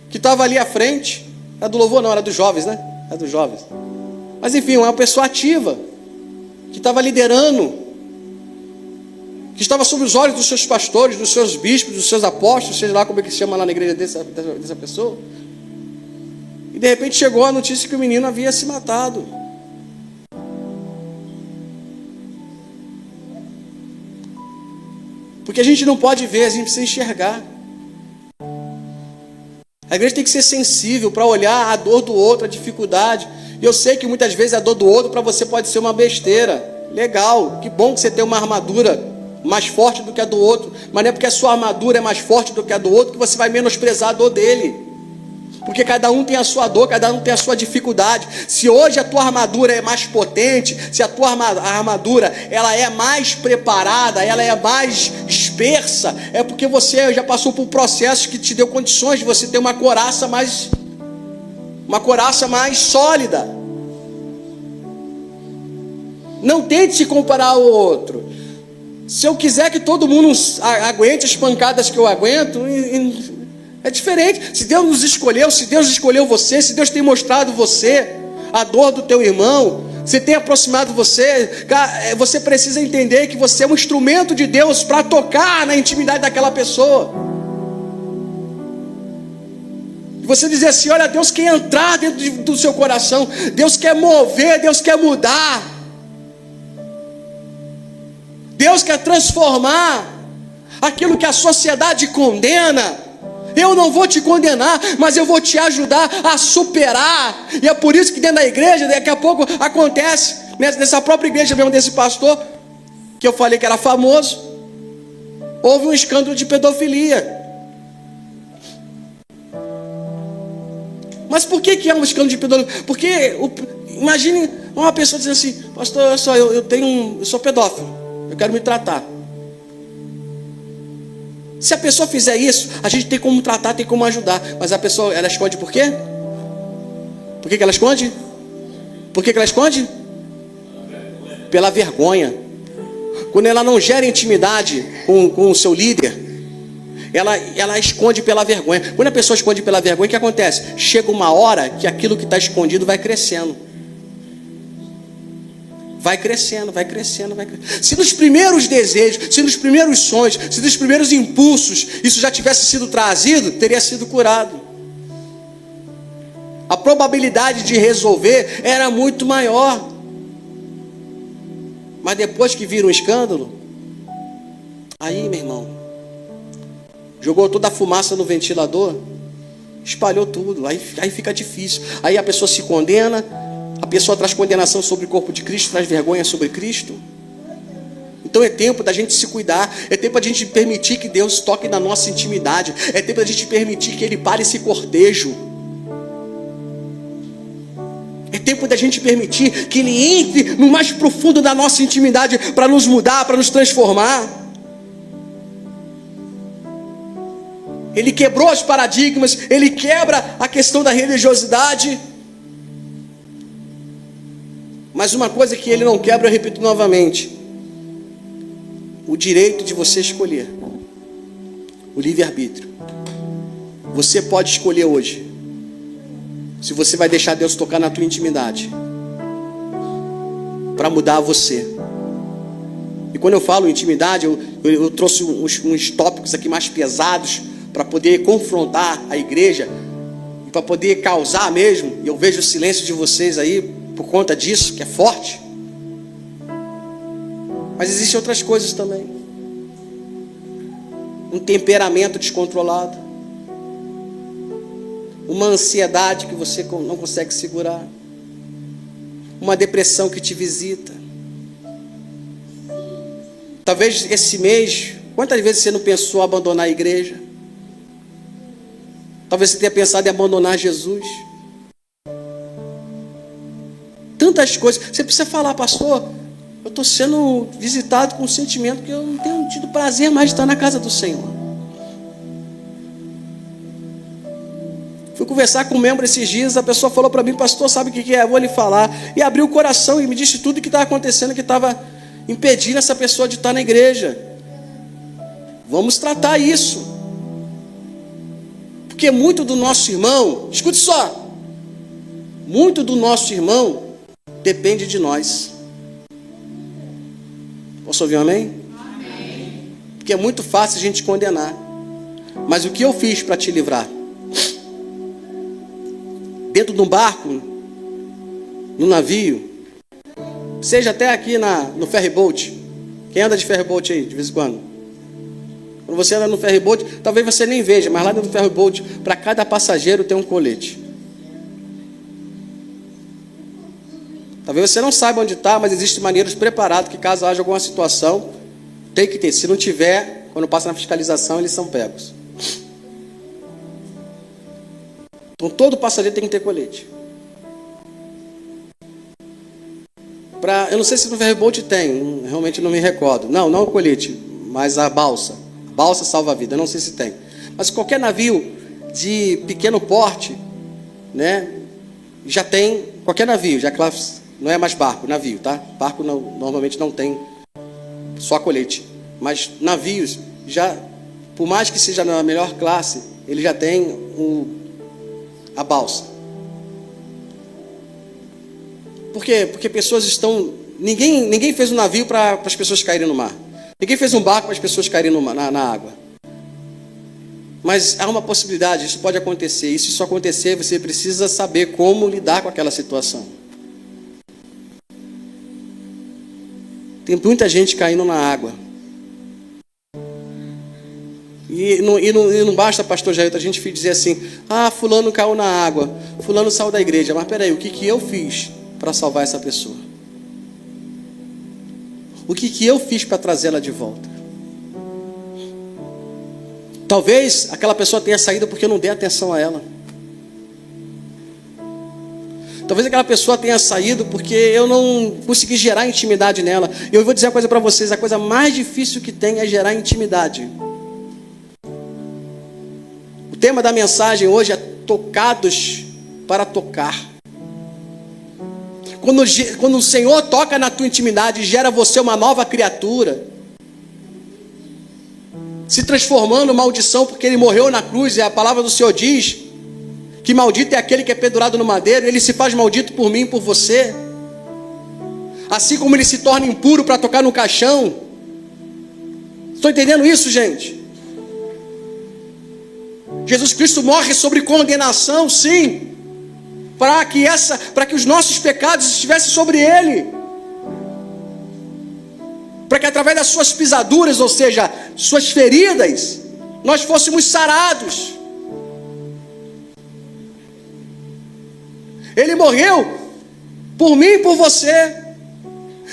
que estava ali à frente. Era do louvor não, era dos jovens, né? Era dos jovens. Mas enfim, uma pessoa ativa, que estava liderando, que estava sob os olhos dos seus pastores, dos seus bispos, dos seus apóstolos, seja lá como é que se chama lá na igreja dessa pessoa. E de repente chegou a notícia que o menino havia se matado. Porque a gente não pode ver, a gente precisa enxergar. A igreja tem que ser sensível para olhar a dor do outro, a dificuldade. E eu sei que muitas vezes a dor do outro para você pode ser uma besteira. Legal, que bom que você tem uma armadura mais forte do que a do outro. Mas não é porque a sua armadura é mais forte do que a do outro que você vai menosprezar a dor dele. Porque cada um tem a sua dor, cada um tem a sua dificuldade. Se hoje a tua armadura é mais potente, se a tua armadura ela é mais preparada, ela é mais dispersa, é porque você já passou por processos que te deu condições de você ter uma coraça mais sólida. Não tente se comparar ao outro. Se eu quiser que todo mundo aguente as pancadas que eu aguento, é diferente. Se Deus nos escolheu, se Deus escolheu você, se Deus tem mostrado você a dor do teu irmão, se tem aproximado você, você precisa entender que você é um instrumento de Deus para tocar na intimidade daquela pessoa. E você dizer assim: olha, Deus quer entrar dentro do seu coração, Deus quer mover, Deus quer mudar, Deus quer transformar aquilo que a sociedade condena, Eu não vou te condenar, mas eu vou te ajudar a superar. E é por isso que dentro da igreja, daqui a pouco acontece, nessa própria igreja mesmo desse pastor, que eu falei que era famoso, houve um escândalo de pedofilia. Mas por que é um escândalo de pedofilia? Porque, imagine uma pessoa dizendo assim: pastor, eu sou pedófilo, eu quero me tratar. Se a pessoa fizer isso, a gente tem como tratar, tem como ajudar. Mas a pessoa, ela esconde por quê? Por que ela esconde? Por que ela esconde? Pela vergonha. Quando ela não gera intimidade com o seu líder, ela esconde pela vergonha. Quando a pessoa esconde pela vergonha, o que acontece? Chega uma hora que aquilo que está escondido vai crescendo. Vai crescendo, vai crescendo, vai crescendo. Se nos primeiros desejos, se nos primeiros sonhos, se nos primeiros impulsos, isso já tivesse sido trazido, teria sido curado. A probabilidade de resolver era muito maior. Mas depois que vira um escândalo, aí, meu irmão, jogou toda a fumaça no ventilador, espalhou tudo, aí fica difícil. Aí a pessoa se condena, a pessoa traz condenação sobre o corpo de Cristo, traz vergonha sobre Cristo. Então é tempo da gente se cuidar, é tempo da gente permitir que Deus toque na nossa intimidade, é tempo da gente permitir que Ele pare esse cortejo. É tempo da gente permitir que Ele entre no mais profundo da nossa intimidade para nos mudar, para nos transformar. Ele quebrou os paradigmas, Ele quebra a questão da religiosidade. Mas uma coisa que Ele não quebra, eu repito novamente: o direito de você escolher, o livre-arbítrio. Você pode escolher hoje se você vai deixar Deus tocar na tua intimidade para mudar você. E quando eu falo intimidade, eu trouxe uns tópicos aqui mais pesados para poder confrontar a igreja e para poder causar mesmo. E eu vejo o silêncio de vocês aí por conta disso, que é forte. Mas existem outras coisas também. Um temperamento descontrolado, uma ansiedade que você não consegue segurar, uma depressão que te visita. Talvez esse mês, quantas vezes você não pensou em abandonar a igreja? Talvez você tenha pensado em abandonar Jesus. Tantas coisas. Você precisa falar: pastor, eu estou sendo visitado com um sentimento que eu não tenho tido prazer mais de estar na casa do Senhor. Fui conversar com um membro esses dias, a pessoa falou para mim: pastor, sabe o que é? Eu vou lhe falar. E abriu o coração e me disse tudo o que estava acontecendo, que estava impedindo essa pessoa de estar na igreja. Vamos tratar isso. Porque muito do nosso irmão, escute só, muito do nosso irmão depende de nós. Posso ouvir um amém? Amém. Porque é muito fácil a gente condenar. Mas o que eu fiz para te livrar? Dentro de um barco, no navio, seja até aqui no ferryboat. Quem anda de ferryboat aí, de vez em quando? Quando você anda no ferryboat, talvez você nem veja, mas lá dentro do ferryboat, para cada passageiro tem um colete. Talvez você não saiba onde está, mas existem maneiras preparadas que, caso haja alguma situação, tem que ter. Se não tiver, quando passa na fiscalização, eles são pegos. Então todo passageiro tem que ter colete. Eu não sei se no ferryboat tem, realmente não me recordo. Não o colete, mas a balsa. A balsa salva a vida, eu não sei se tem. Mas qualquer navio de pequeno porte, né, já tem, qualquer navio, já não é mais barco, navio, tá? Barco normalmente não tem só colete. Mas navios, já, por mais que seja na melhor classe, ele já tem a balsa. Por quê? Porque pessoas estão... Ninguém fez um navio para as pessoas caírem no mar. Ninguém fez um barco para as pessoas caírem na água. Mas há uma possibilidade, isso pode acontecer. E se isso acontecer, você precisa saber como lidar com aquela situação. Tem muita gente caindo na água. E não basta, pastor Jair, a gente dizer assim: ah, fulano caiu na água, fulano saiu da igreja. Mas peraí, o que eu fiz para salvar essa pessoa? O que eu fiz para trazê-la de volta? Talvez aquela pessoa tenha saído porque eu não dei atenção a ela. Talvez aquela pessoa tenha saído porque eu não consegui gerar intimidade nela. E eu vou dizer uma coisa para vocês: a coisa mais difícil que tem é gerar intimidade. O tema da mensagem hoje é tocados para tocar. Quando o Senhor toca na tua intimidade, gera você uma nova criatura, se transformando em maldição, porque Ele morreu na cruz, e a palavra do Senhor diz que maldito é aquele que é pendurado no madeiro. Ele se faz maldito por mim e por você. Assim como ele se torna impuro para tocar no caixão. Estão entendendo isso, gente? Jesus Cristo morre sobre condenação, sim, para que os nossos pecados estivessem sobre Ele, para que através das suas pisaduras, ou seja, suas feridas, nós fôssemos sarados. Ele morreu por mim e por você.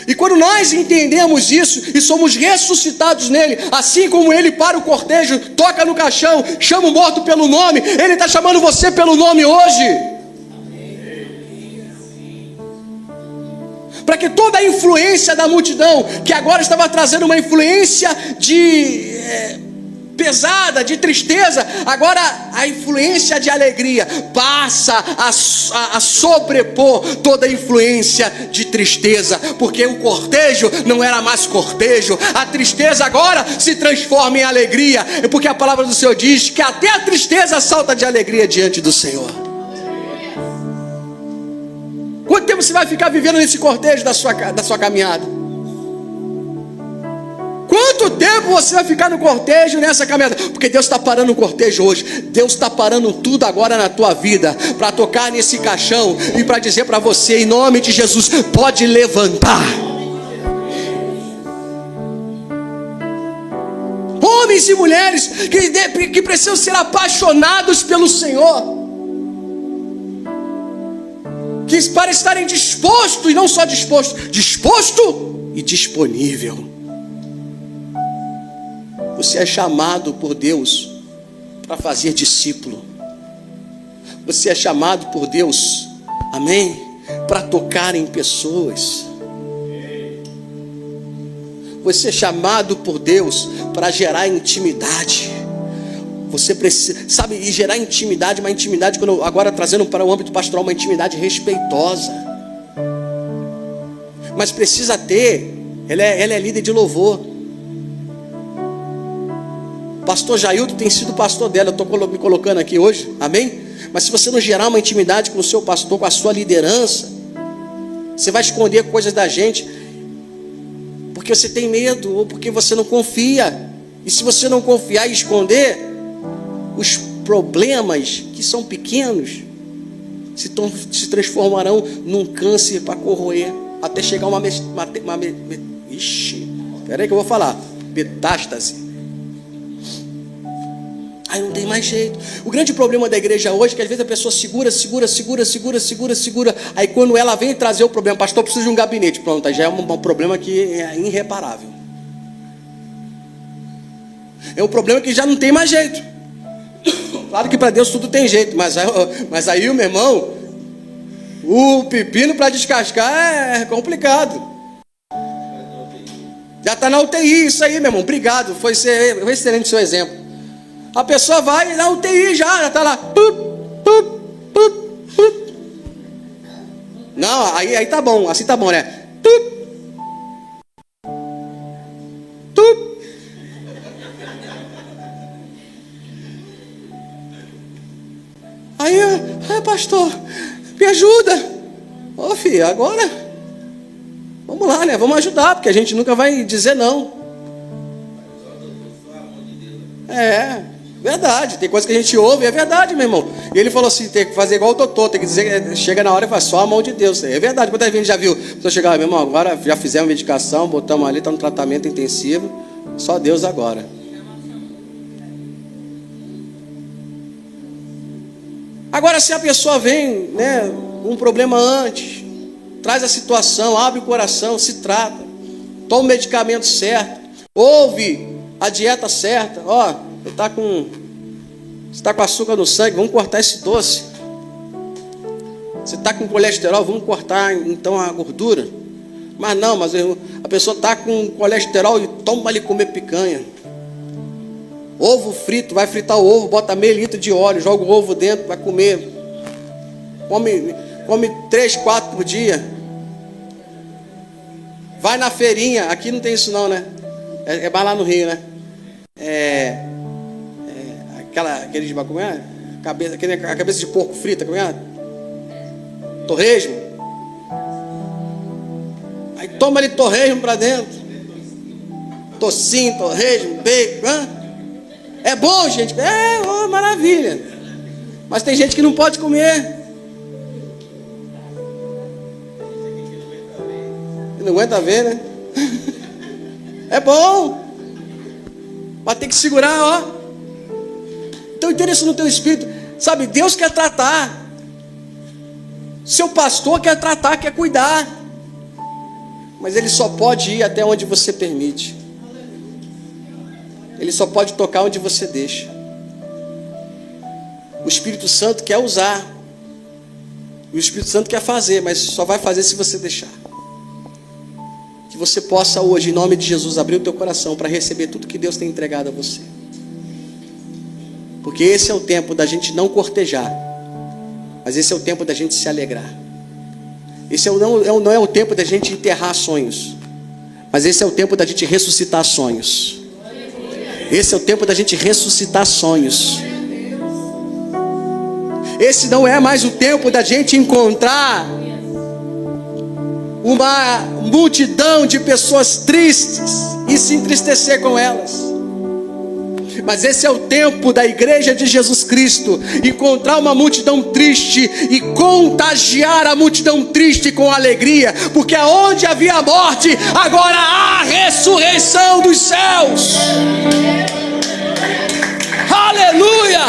E quando nós entendemos isso e somos ressuscitados nele, assim como ele para o cortejo, toca no caixão, chama o morto pelo nome, ele está chamando você pelo nome hoje. Para que toda a influência da multidão, que agora estava trazendo uma influência pesada, de tristeza, agora a influência de alegria passa a sobrepor toda a influência de tristeza, porque o cortejo não era mais cortejo, a tristeza agora se transforma em alegria, porque a palavra do Senhor diz que até a tristeza salta de alegria diante do Senhor. Quanto tempo você vai ficar vivendo nesse cortejo da sua caminhada? Quanto tempo você vai ficar no cortejo, nessa caminhada? Porque Deus está parando o cortejo hoje. Deus está parando tudo agora na tua vida, para tocar nesse caixão e para dizer para você, em nome de Jesus, pode levantar. Homens e mulheres que precisam ser apaixonados pelo Senhor, que para estarem dispostos, e não só disposto e disponível. Você é chamado por Deus para fazer discípulo. Você é chamado por Deus, amém, para tocar em pessoas. Você é chamado por Deus para gerar intimidade. Você precisa, sabe, e gerar intimidade, uma intimidade, agora trazendo para o âmbito pastoral, uma intimidade respeitosa. Mas precisa ter, ela é líder de louvor. Pastor Jailton tem sido pastor dela, eu estou me colocando aqui hoje, amém? Mas se você não gerar uma intimidade com o seu pastor, com a sua liderança, você vai esconder coisas da gente, porque você tem medo, ou porque você não confia. E se você não confiar e esconder, os problemas que são pequenos se transformarão num câncer para corroer, até chegar espera que eu vou falar, metástase. Aí não tem mais jeito. O grande problema da igreja hoje é que às vezes a pessoa segura. Aí quando ela vem trazer o problema, pastor, preciso de um gabinete. Pronto, já é um problema que é irreparável. É um problema que já não tem mais jeito. Claro que para Deus tudo tem jeito, mas aí, meu irmão, o pepino para descascar é complicado. Já está na UTI, isso aí, meu irmão. Obrigado, foi excelente o seu exemplo. A pessoa vai na UTI já está lá. Não, aí tá bom, assim tá bom, né? Aí, pastor, me ajuda. Ô filho, agora vamos lá, né? Vamos ajudar, porque a gente nunca vai dizer não. Verdade, tem coisa que a gente ouve, é verdade, meu irmão. E ele falou assim, tem que fazer igual o Totô, tem que dizer, chega na hora e faz só a mão de Deus. É verdade, quantas vezes já viu? A pessoa chegava, meu irmão, agora já fizemos medicação, botamos ali, está no tratamento intensivo, só Deus agora. Agora, se a pessoa vem, né, com um problema antes, traz a situação, abre o coração, se trata, toma o medicamento certo, ouve a dieta certa. Ó, você está com açúcar no sangue, vamos cortar esse doce. Você está com colesterol, vamos cortar então a gordura. Mas não, a pessoa está com colesterol e toma ali comer picanha. Ovo frito, vai fritar o ovo, bota meio litro de óleo, joga o ovo dentro, vai comer. Come 3, 4 por dia. Vai na feirinha, aqui não tem isso não, né? É mais lá no Rio, né? Aquele como é? A cabeça de porco frita, como é? Torresmo. Aí toma ali torresmo para dentro. Tocinho, torresmo, bacon. É bom, gente. Maravilha. Mas tem gente que não pode comer. Não aguenta ver, né? É bom. Mas tem que segurar, ó. Então interesse no teu espírito. Sabe, Deus quer tratar. Seu pastor quer tratar, quer cuidar. Mas ele só pode ir até onde você permite. Ele só pode tocar onde você deixa. O Espírito Santo quer usar. O Espírito Santo quer fazer, mas só vai fazer se você deixar. Que você possa hoje, em nome de Jesus, abrir o teu coração para receber tudo que Deus tem entregado a você. Porque esse é o tempo da gente não cortejar, mas esse é o tempo da gente se alegrar. Esse não é o tempo da gente enterrar sonhos, mas esse é o tempo da gente ressuscitar sonhos. Esse é o tempo da gente ressuscitar sonhos. Esse não é mais o tempo da gente encontrar uma multidão de pessoas tristes e se entristecer com elas. Mas esse é o tempo da igreja de Jesus Cristo encontrar uma multidão triste e contagiar a multidão triste com alegria, porque aonde havia morte, agora há ressurreição dos céus. Aleluia!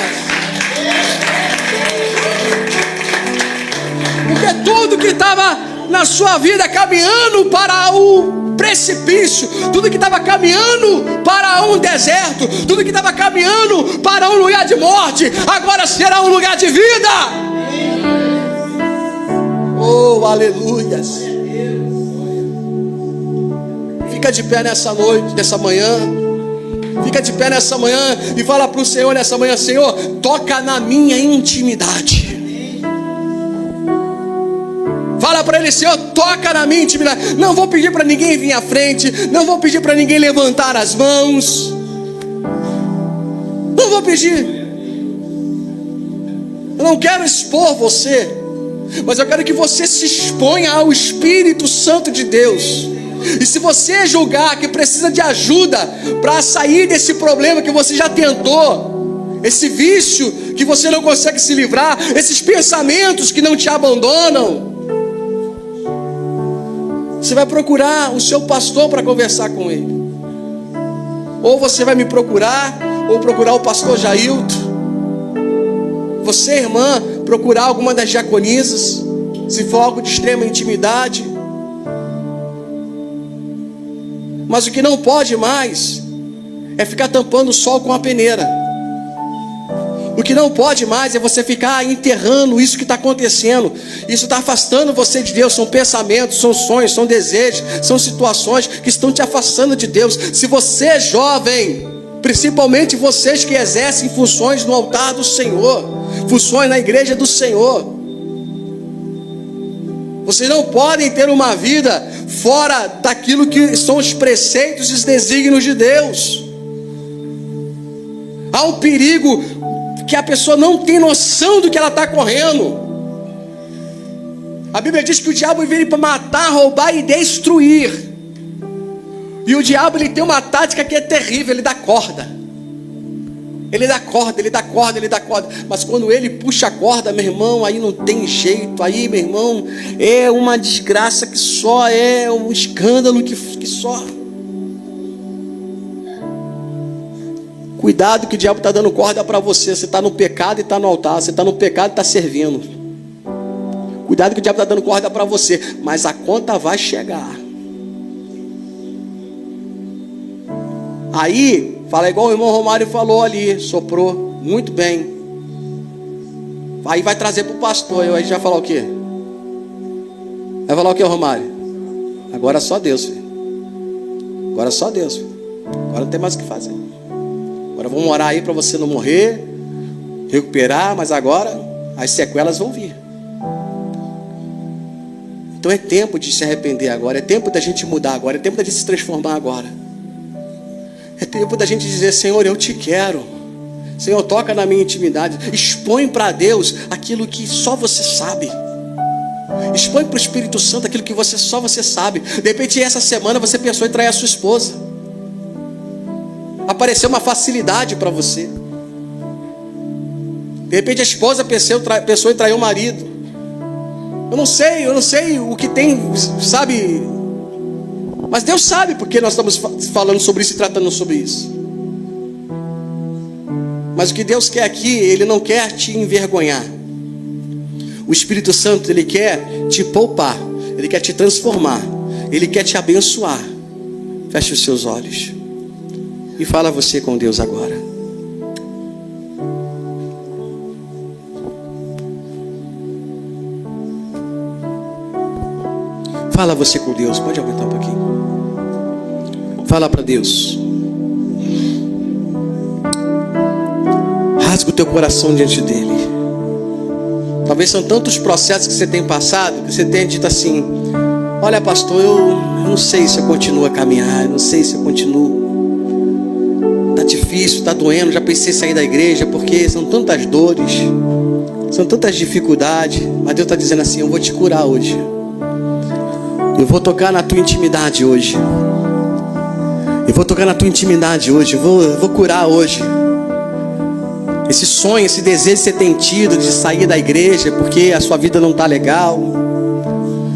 Porque tudo que estava na sua vida caminhando para o precipício, tudo que estava caminhando para um deserto, tudo que estava caminhando para um lugar de morte, agora será um lugar de vida. Oh, aleluias. Fica de pé nessa noite, nessa manhã. Fica de pé nessa manhã e fala para o Senhor nessa manhã: Senhor, toca na minha intimidade. Fala para ele: Senhor, toca na minha intimidade. Não vou pedir para ninguém vir à frente, não vou pedir para ninguém levantar as mãos, não vou pedir. Eu não quero expor você, mas eu quero que você se exponha ao Espírito Santo de Deus. E se você julgar que precisa de ajuda para sair desse problema que você já tentou, esse vício que você não consegue se livrar, esses pensamentos que não te abandonam, você vai procurar o seu pastor para conversar com ele. Ou você vai me procurar, ou procurar o pastor Jailton. Você, irmã, procurar alguma das diaconisas, se for algo de extrema intimidade. Mas o que não pode mais é ficar tampando o sol com a peneira. O que não pode mais é você ficar enterrando isso que está acontecendo. Isso está afastando você de Deus. São pensamentos, são sonhos, são desejos, são situações que estão te afastando de Deus. Se você é jovem, principalmente vocês que exercem funções no altar do Senhor, funções na igreja do Senhor, vocês não podem ter uma vida fora daquilo que são os preceitos e os desígnios de Deus. Há um perigo que a pessoa não tem noção do que ela está correndo. A Bíblia diz que o diabo veio para matar, roubar e destruir. E o diabo, ele tem uma tática que é terrível: ele dá corda. Ele dá corda, ele dá corda, ele dá corda. Mas quando ele puxa a corda, meu irmão, aí não tem jeito. Aí, meu irmão, é uma desgraça que só é um escândalo que só. Cuidado que o diabo está dando corda para você. Você está no pecado e está no altar. Você está no pecado e está servindo. Cuidado que o diabo está dando corda para você. Mas a conta vai chegar. Aí, fala igual o irmão Romário falou ali. Soprou. Muito bem. Aí vai trazer para o pastor. Aí a gente vai falar o quê? Vai falar o quê, Romário? Agora só Deus, filho. Agora só Deus, filho. Agora não tem mais o que fazer. Agora vamos orar aí para você não morrer, recuperar, mas agora as sequelas vão vir. Então é tempo de se arrepender agora, é tempo da gente mudar agora, é tempo da gente se transformar agora. É tempo da gente dizer: Senhor, eu te quero. Senhor, toca na minha intimidade. Expõe para Deus aquilo que só você sabe. Expõe para o Espírito Santo aquilo que só você sabe. De repente essa semana você pensou em trair a sua esposa. Apareceu uma facilidade para você. De repente a esposa pensou em trair o marido. Eu não sei o que tem, sabe? Mas Deus sabe, porque nós estamos falando sobre isso e tratando sobre isso. Mas o que Deus quer aqui, Ele não quer te envergonhar. O Espírito Santo, Ele quer te poupar. Ele quer te transformar. Ele quer te abençoar. Feche os seus olhos e fala você com Deus agora. Fala você com Deus. Pode aumentar um pouquinho. Fala para Deus. Rasga o teu coração diante dele. Talvez são tantos processos que você tem passado, que você tenha dito assim: olha, pastor, eu não sei se eu continuo a caminhar, eu não sei se eu continuo. Está difícil, está doendo, já pensei em sair da igreja, porque são tantas dores, são tantas dificuldades. Mas Deus está dizendo assim: eu vou te curar hoje. Eu vou tocar na tua intimidade hoje. Eu vou tocar na tua intimidade hoje. Eu vou curar hoje. Esse sonho, esse desejo que você tem tido de sair da igreja porque a sua vida não está legal.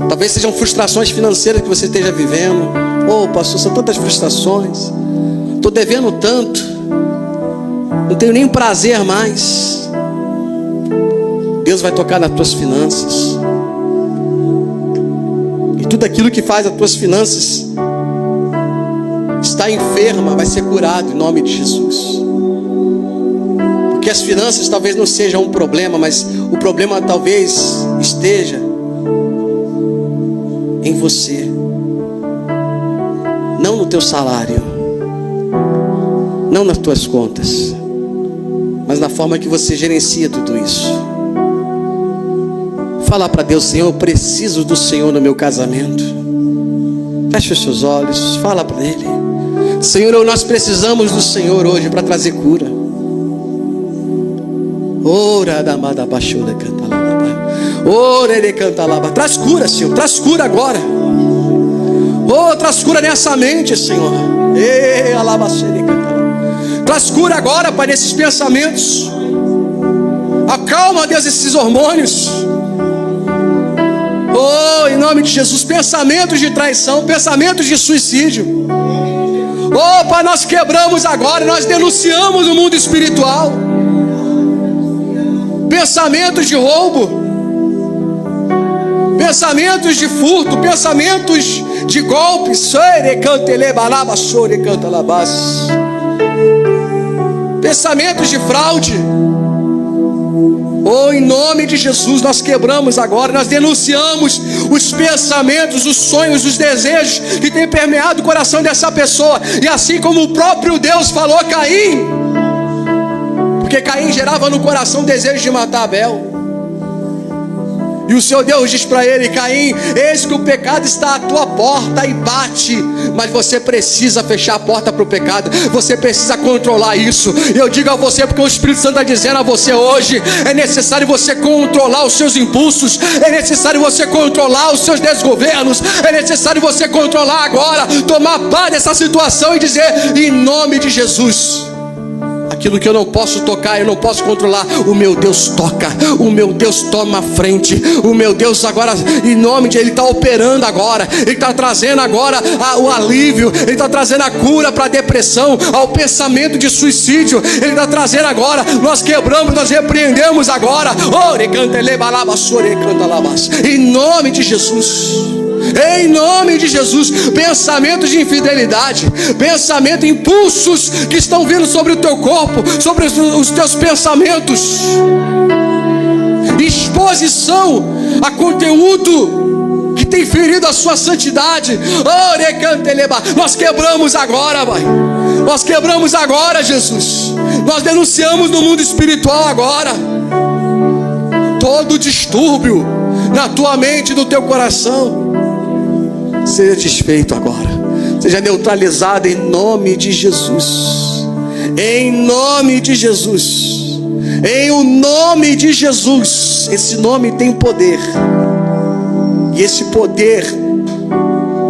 Talvez sejam frustrações financeiras que você esteja vivendo. Oh, pastor, são tantas frustrações. Estou devendo tanto. Não tenho nem prazer mais. Deus vai tocar nas tuas finanças. E tudo aquilo que faz as tuas finanças estar enferma vai ser curado em nome de Jesus. Porque as finanças talvez não sejam um problema, mas o problema talvez esteja em você. Não no teu salário, não nas tuas contas, mas na forma que você gerencia tudo isso. Fala para Deus: Senhor, eu preciso do Senhor no meu casamento. Feche os seus olhos, fala para Ele: Senhor, nós precisamos do Senhor hoje para trazer cura. Ora da mada baixura canta lá. Ora ele canta lá. Traz cura, Senhor, traz cura agora. Oh, traz cura nessa mente, Senhor. Ei, alabaxere canta lá. Traz cura agora, Pai, nesses pensamentos. Acalma, Deus, esses hormônios. Oh, em nome de Jesus, pensamentos de traição, pensamentos de suicídio. Oh, Pai, nós quebramos agora, nós denunciamos no mundo espiritual. Pensamentos de roubo, pensamentos de furto, pensamentos de golpes, pensamentos de fraude. Oh, em nome de Jesus, nós quebramos agora, nós denunciamos os pensamentos, os sonhos, os desejos que tem permeado o coração dessa pessoa. E assim como o próprio Deus falou a Caim, porque Caim gerava no coração o desejo de matar Abel. E o Senhor Deus diz para ele: Caim, eis que o pecado está à tua porta e bate. Mas você precisa fechar a porta para o pecado. Você precisa controlar isso. E eu digo a você, porque o Espírito Santo está dizendo a você hoje: é necessário você controlar os seus impulsos. É necessário você controlar os seus desgovernos. É necessário você controlar agora, tomar paz dessa situação e dizer: em nome de Jesus, Aquilo que eu não posso tocar, eu não posso controlar, o meu Deus toca, o meu Deus toma a frente, o meu Deus agora, em nome de Ele está operando agora, Ele está trazendo agora o alívio, Ele está trazendo a cura para a depressão, ao pensamento de suicídio, Ele está trazendo agora, nós quebramos, nós repreendemos agora, em nome de Jesus. Em nome de Jesus, pensamentos de infidelidade, pensamento, impulsos que estão vindo sobre o teu corpo, sobre os teus pensamentos, exposição a conteúdo que tem ferido a sua santidade. Nós quebramos agora, Pai. Nós quebramos agora, Jesus. Nós denunciamos no mundo espiritual agora todo distúrbio na tua mente, no teu coração. Seja desfeito agora, seja neutralizado em nome de Jesus, em nome de Jesus, em o nome de Jesus. Esse nome tem poder, e esse poder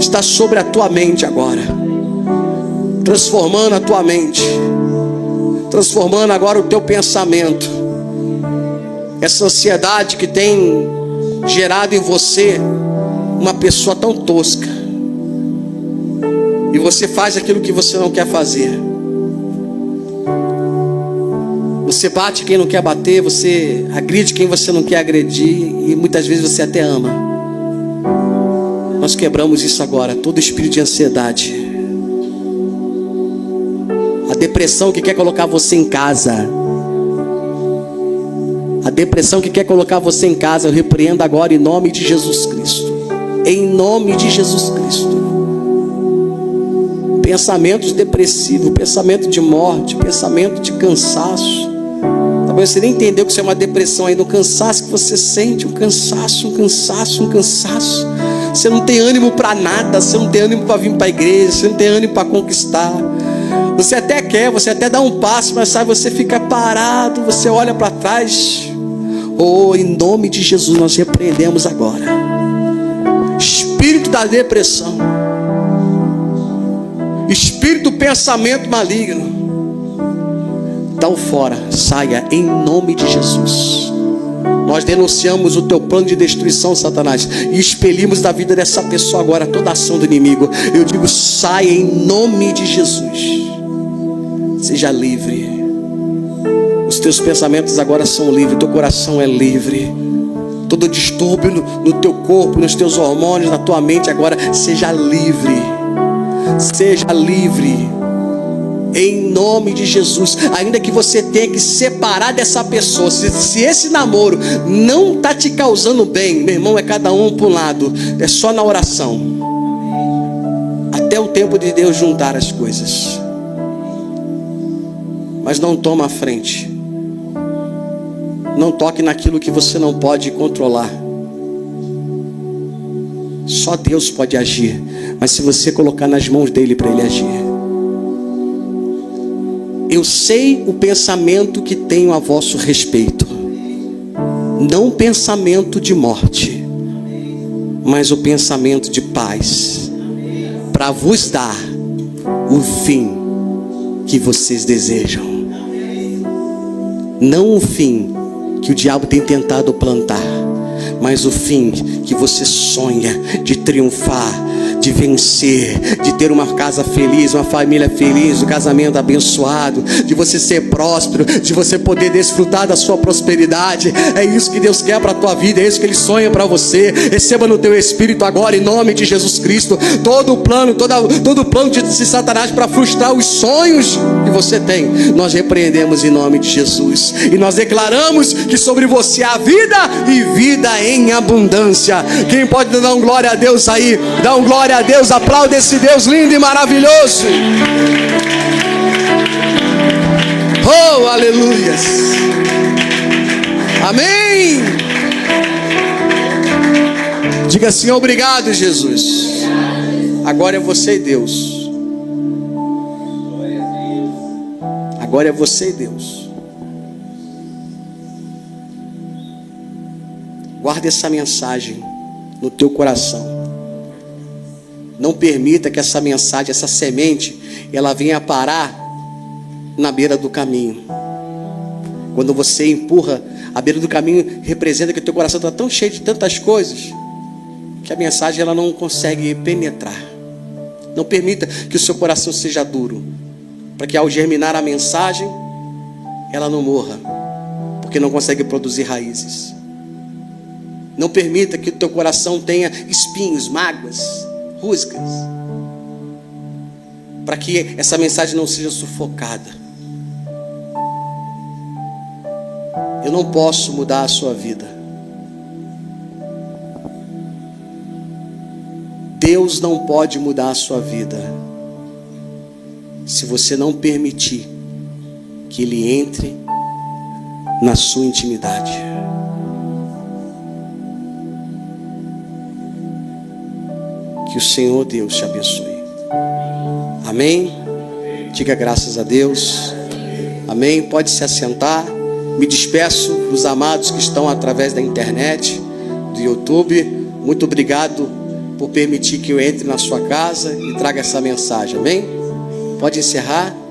está sobre a tua mente agora, transformando a tua mente, transformando agora o teu pensamento. Essa ansiedade que tem gerado em você uma pessoa tão tosca, e você faz aquilo que você não quer fazer. Você bate quem não quer bater, você agride quem você não quer agredir, e muitas vezes você até ama. Nós quebramos isso agora, todo espírito de ansiedade, a depressão que quer colocar você em casa, a depressão que quer colocar você em casa, eu repreendo agora em nome de Jesus Cristo. Em nome de Jesus Cristo. Pensamentos depressivos, pensamento de morte, pensamento de cansaço. Talvez você nem entendeu que isso é uma depressão ainda, um cansaço que você sente, um cansaço. Você não tem ânimo para nada, você não tem ânimo para vir para a igreja, você não tem ânimo para conquistar. Você até quer, você até dá um passo, mas sabe, você fica parado, você olha para trás. Oh, em nome de Jesus nós repreendemos agora espírito da depressão, espírito do pensamento maligno, dá-o fora, saia em nome de Jesus. Nós denunciamos o teu plano de destruição, Satanás, e expelimos da vida dessa pessoa agora toda a ação do inimigo. Eu digo, saia em nome de Jesus. Seja livre. Os teus pensamentos agora são livres, teu coração é livre. Todo distúrbio no teu corpo, nos teus hormônios, na tua mente agora, seja livre. Seja livre. Em nome de Jesus. Ainda que você tenha que separar dessa pessoa, se esse namoro não está te causando bem, meu irmão, é cada um para um lado. É só na oração, até o tempo de Deus juntar as coisas. Mas não toma a frente. Não toque naquilo que você não pode controlar. Só Deus pode agir. Mas se você colocar nas mãos dele para ele agir. Eu sei o pensamento que tenho a vosso respeito. Não pensamento de morte, mas o pensamento de paz, para vos dar o fim que vocês desejam. Não o fim que o diabo tem tentado plantar, mas o fim que você sonha de triunfar, de vencer, de ter uma casa feliz, uma família feliz, um casamento abençoado, de você ser próspero, de você poder desfrutar da sua prosperidade. É isso que Deus quer para a tua vida, é isso que Ele sonha para você. Receba no teu espírito agora, em nome de Jesus Cristo, todo o plano de Satanás para frustrar os sonhos que você tem. Nós repreendemos em nome de Jesus, e nós declaramos que sobre você há vida e vida em abundância. Quem pode dar um glória a Deus aí? Dá um glória a Deus, aplaude esse Deus lindo e maravilhoso. Oh, aleluias. Amém. Diga assim: obrigado, Jesus. Agora é você e Deus. Agora é você e Deus. Guarda essa mensagem no teu coração. Não permita que essa mensagem, essa semente, ela venha parar na beira do caminho. Quando você empurra, a beira do caminho representa que o teu coração está tão cheio de tantas coisas que a mensagem ela não consegue penetrar. Não permita que o seu coração seja duro, para que ao germinar a mensagem, ela não morra, porque não consegue produzir raízes. Não permita que o teu coração tenha espinhos, mágoas, rusgas, para que essa mensagem não seja sufocada. Eu não posso mudar a sua vida. Deus não pode mudar a sua vida se você não permitir que Ele entre na sua intimidade. Que o Senhor Deus te abençoe. Amém? Diga graças a Deus. Amém? Pode se assentar. Me despeço dos amados que estão através da internet, do YouTube. Muito obrigado por permitir que eu entre na sua casa e traga essa mensagem. Amém? Pode encerrar.